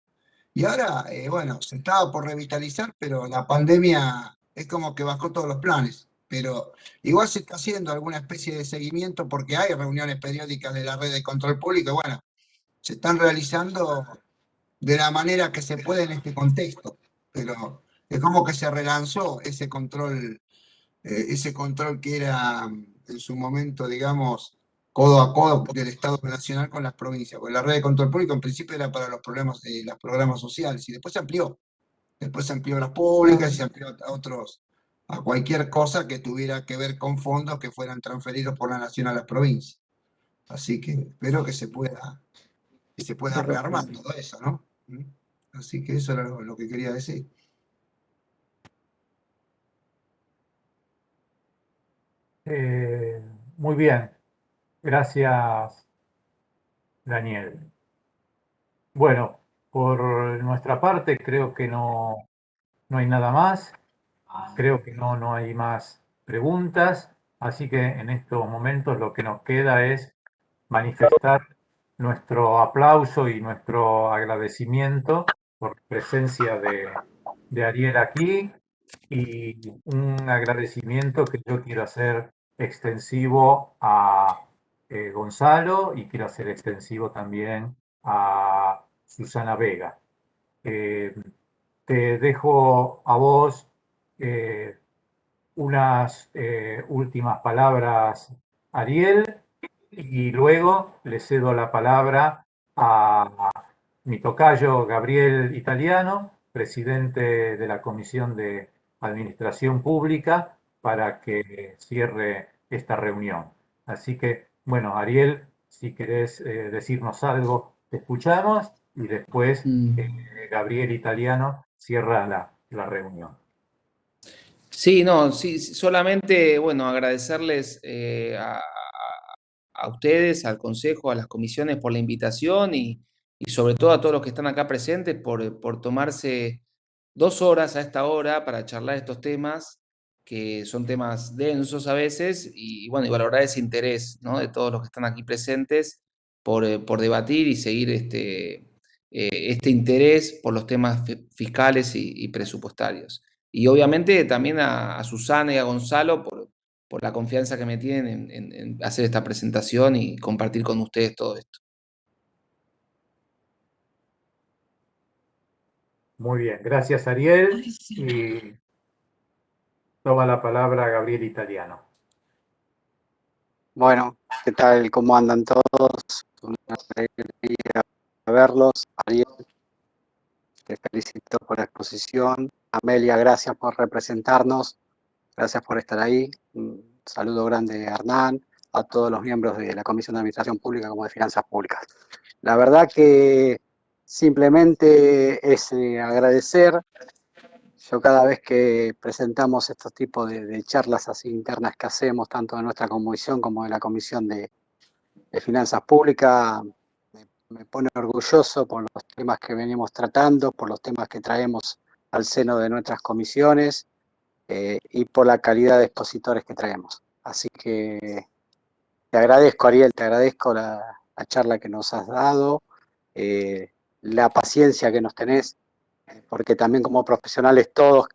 Y ahora, bueno, se estaba por revitalizar, pero la pandemia es como que bajó todos los planes. Pero igual se está haciendo alguna especie de seguimiento porque hay reuniones periódicas de la red de control público. Y bueno, se están realizando de la manera que se puede en este contexto. Pero es como que se relanzó ese control que era en su momento, digamos, codo a codo del Estado Nacional con las provincias. Porque la red de control público en principio era para los programas sociales y después se amplió. Después se amplió a las públicas y se amplió a cualquier cosa que tuviera que ver con fondos que fueran transferidos por la nación a las provincias. Así que espero que se pueda rearmar todo eso, ¿no? Así que eso era lo que quería decir. Muy bien. Gracias, Daniel. Bueno, por nuestra parte creo que no hay nada más. Creo que no hay más preguntas. Así que en estos momentos lo que nos queda es manifestar nuestro aplauso y nuestro agradecimiento por la presencia de Ariel aquí y un agradecimiento que yo quiero hacer extensivo a Gonzalo y quiero hacer extensivo también a Susana Vega. Te dejo a vos unas últimas palabras, Ariel, y luego le cedo la palabra a mi tocayo Gabriel Italiano, presidente de la Comisión de Administración Pública, para que cierre esta reunión. Así que, bueno, Ariel, si querés decirnos algo, te escuchamos y después Gabriel Italiano cierra la reunión. Sí, no, sí, solamente, bueno, agradecerles a ustedes, al Consejo, a las comisiones por la invitación y sobre todo a todos los que están acá presentes por tomarse 2 horas a esta hora para charlar estos temas, que son temas densos a veces, y bueno, y valorar ese interés, ¿no? De todos los que están aquí presentes por debatir y seguir este interés por los temas fiscales y presupuestarios. Y obviamente también a Susana y a Gonzalo por la confianza que me tienen en hacer esta presentación y compartir con ustedes todo esto. Muy bien, gracias Ariel. Y toma la palabra Gabriel Italiano. Bueno, ¿qué tal? ¿Cómo andan todos? Una alegría verlos. Ariel, te felicito por la exposición. Amelia, gracias por representarnos. Gracias por estar ahí. Un saludo grande a Hernán, a todos los miembros de la Comisión de Administración Pública como de Finanzas Públicas. La verdad que simplemente es agradecer Yo cada vez que presentamos estos tipos de charlas así internas que hacemos, tanto de nuestra comisión como de la Comisión de Finanzas Públicas, me pone orgulloso por los temas que venimos tratando, por los temas que traemos al seno de nuestras comisiones y por la calidad de expositores que traemos. Así que te agradezco, Ariel, te agradezco la charla que nos has dado, la paciencia que nos tenés, porque también como profesionales todos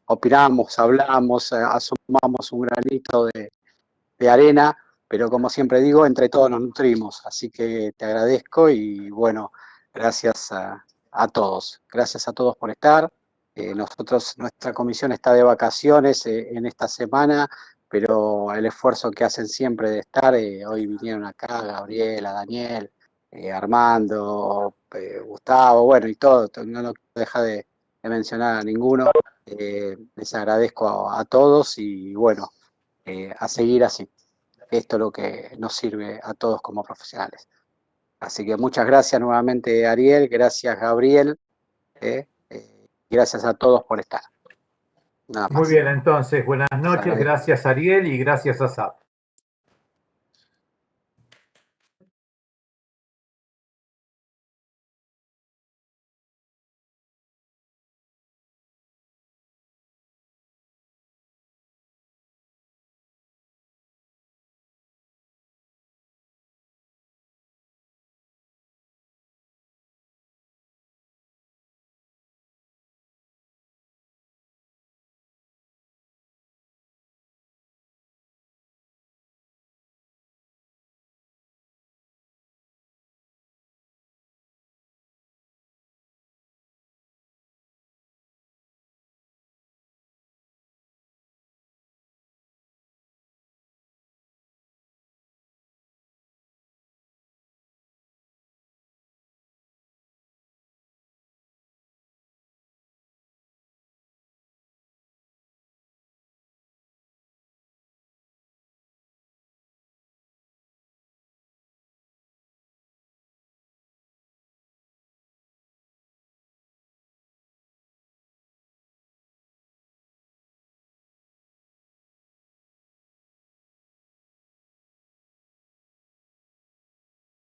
opinamos, hablamos, asumamos un granito de arena, pero como siempre digo, entre todos nos nutrimos, así que te agradezco y bueno, gracias a todos. Gracias a todos por estar. Nuestra comisión está de vacaciones en esta semana, pero el esfuerzo que hacen siempre de estar, hoy vinieron acá Gabriela, Daniel, Armando, Gustavo, bueno, y todo, no lo deja de mencionar a ninguno. Les agradezco a todos y bueno, a seguir así. Esto es lo que nos sirve a todos como profesionales. Así que muchas gracias nuevamente, Ariel, gracias, Gabriel, gracias a todos por estar. Nada más. Muy bien, entonces, buenas noches, agradezco. gracias Ariel y gracias a SAP.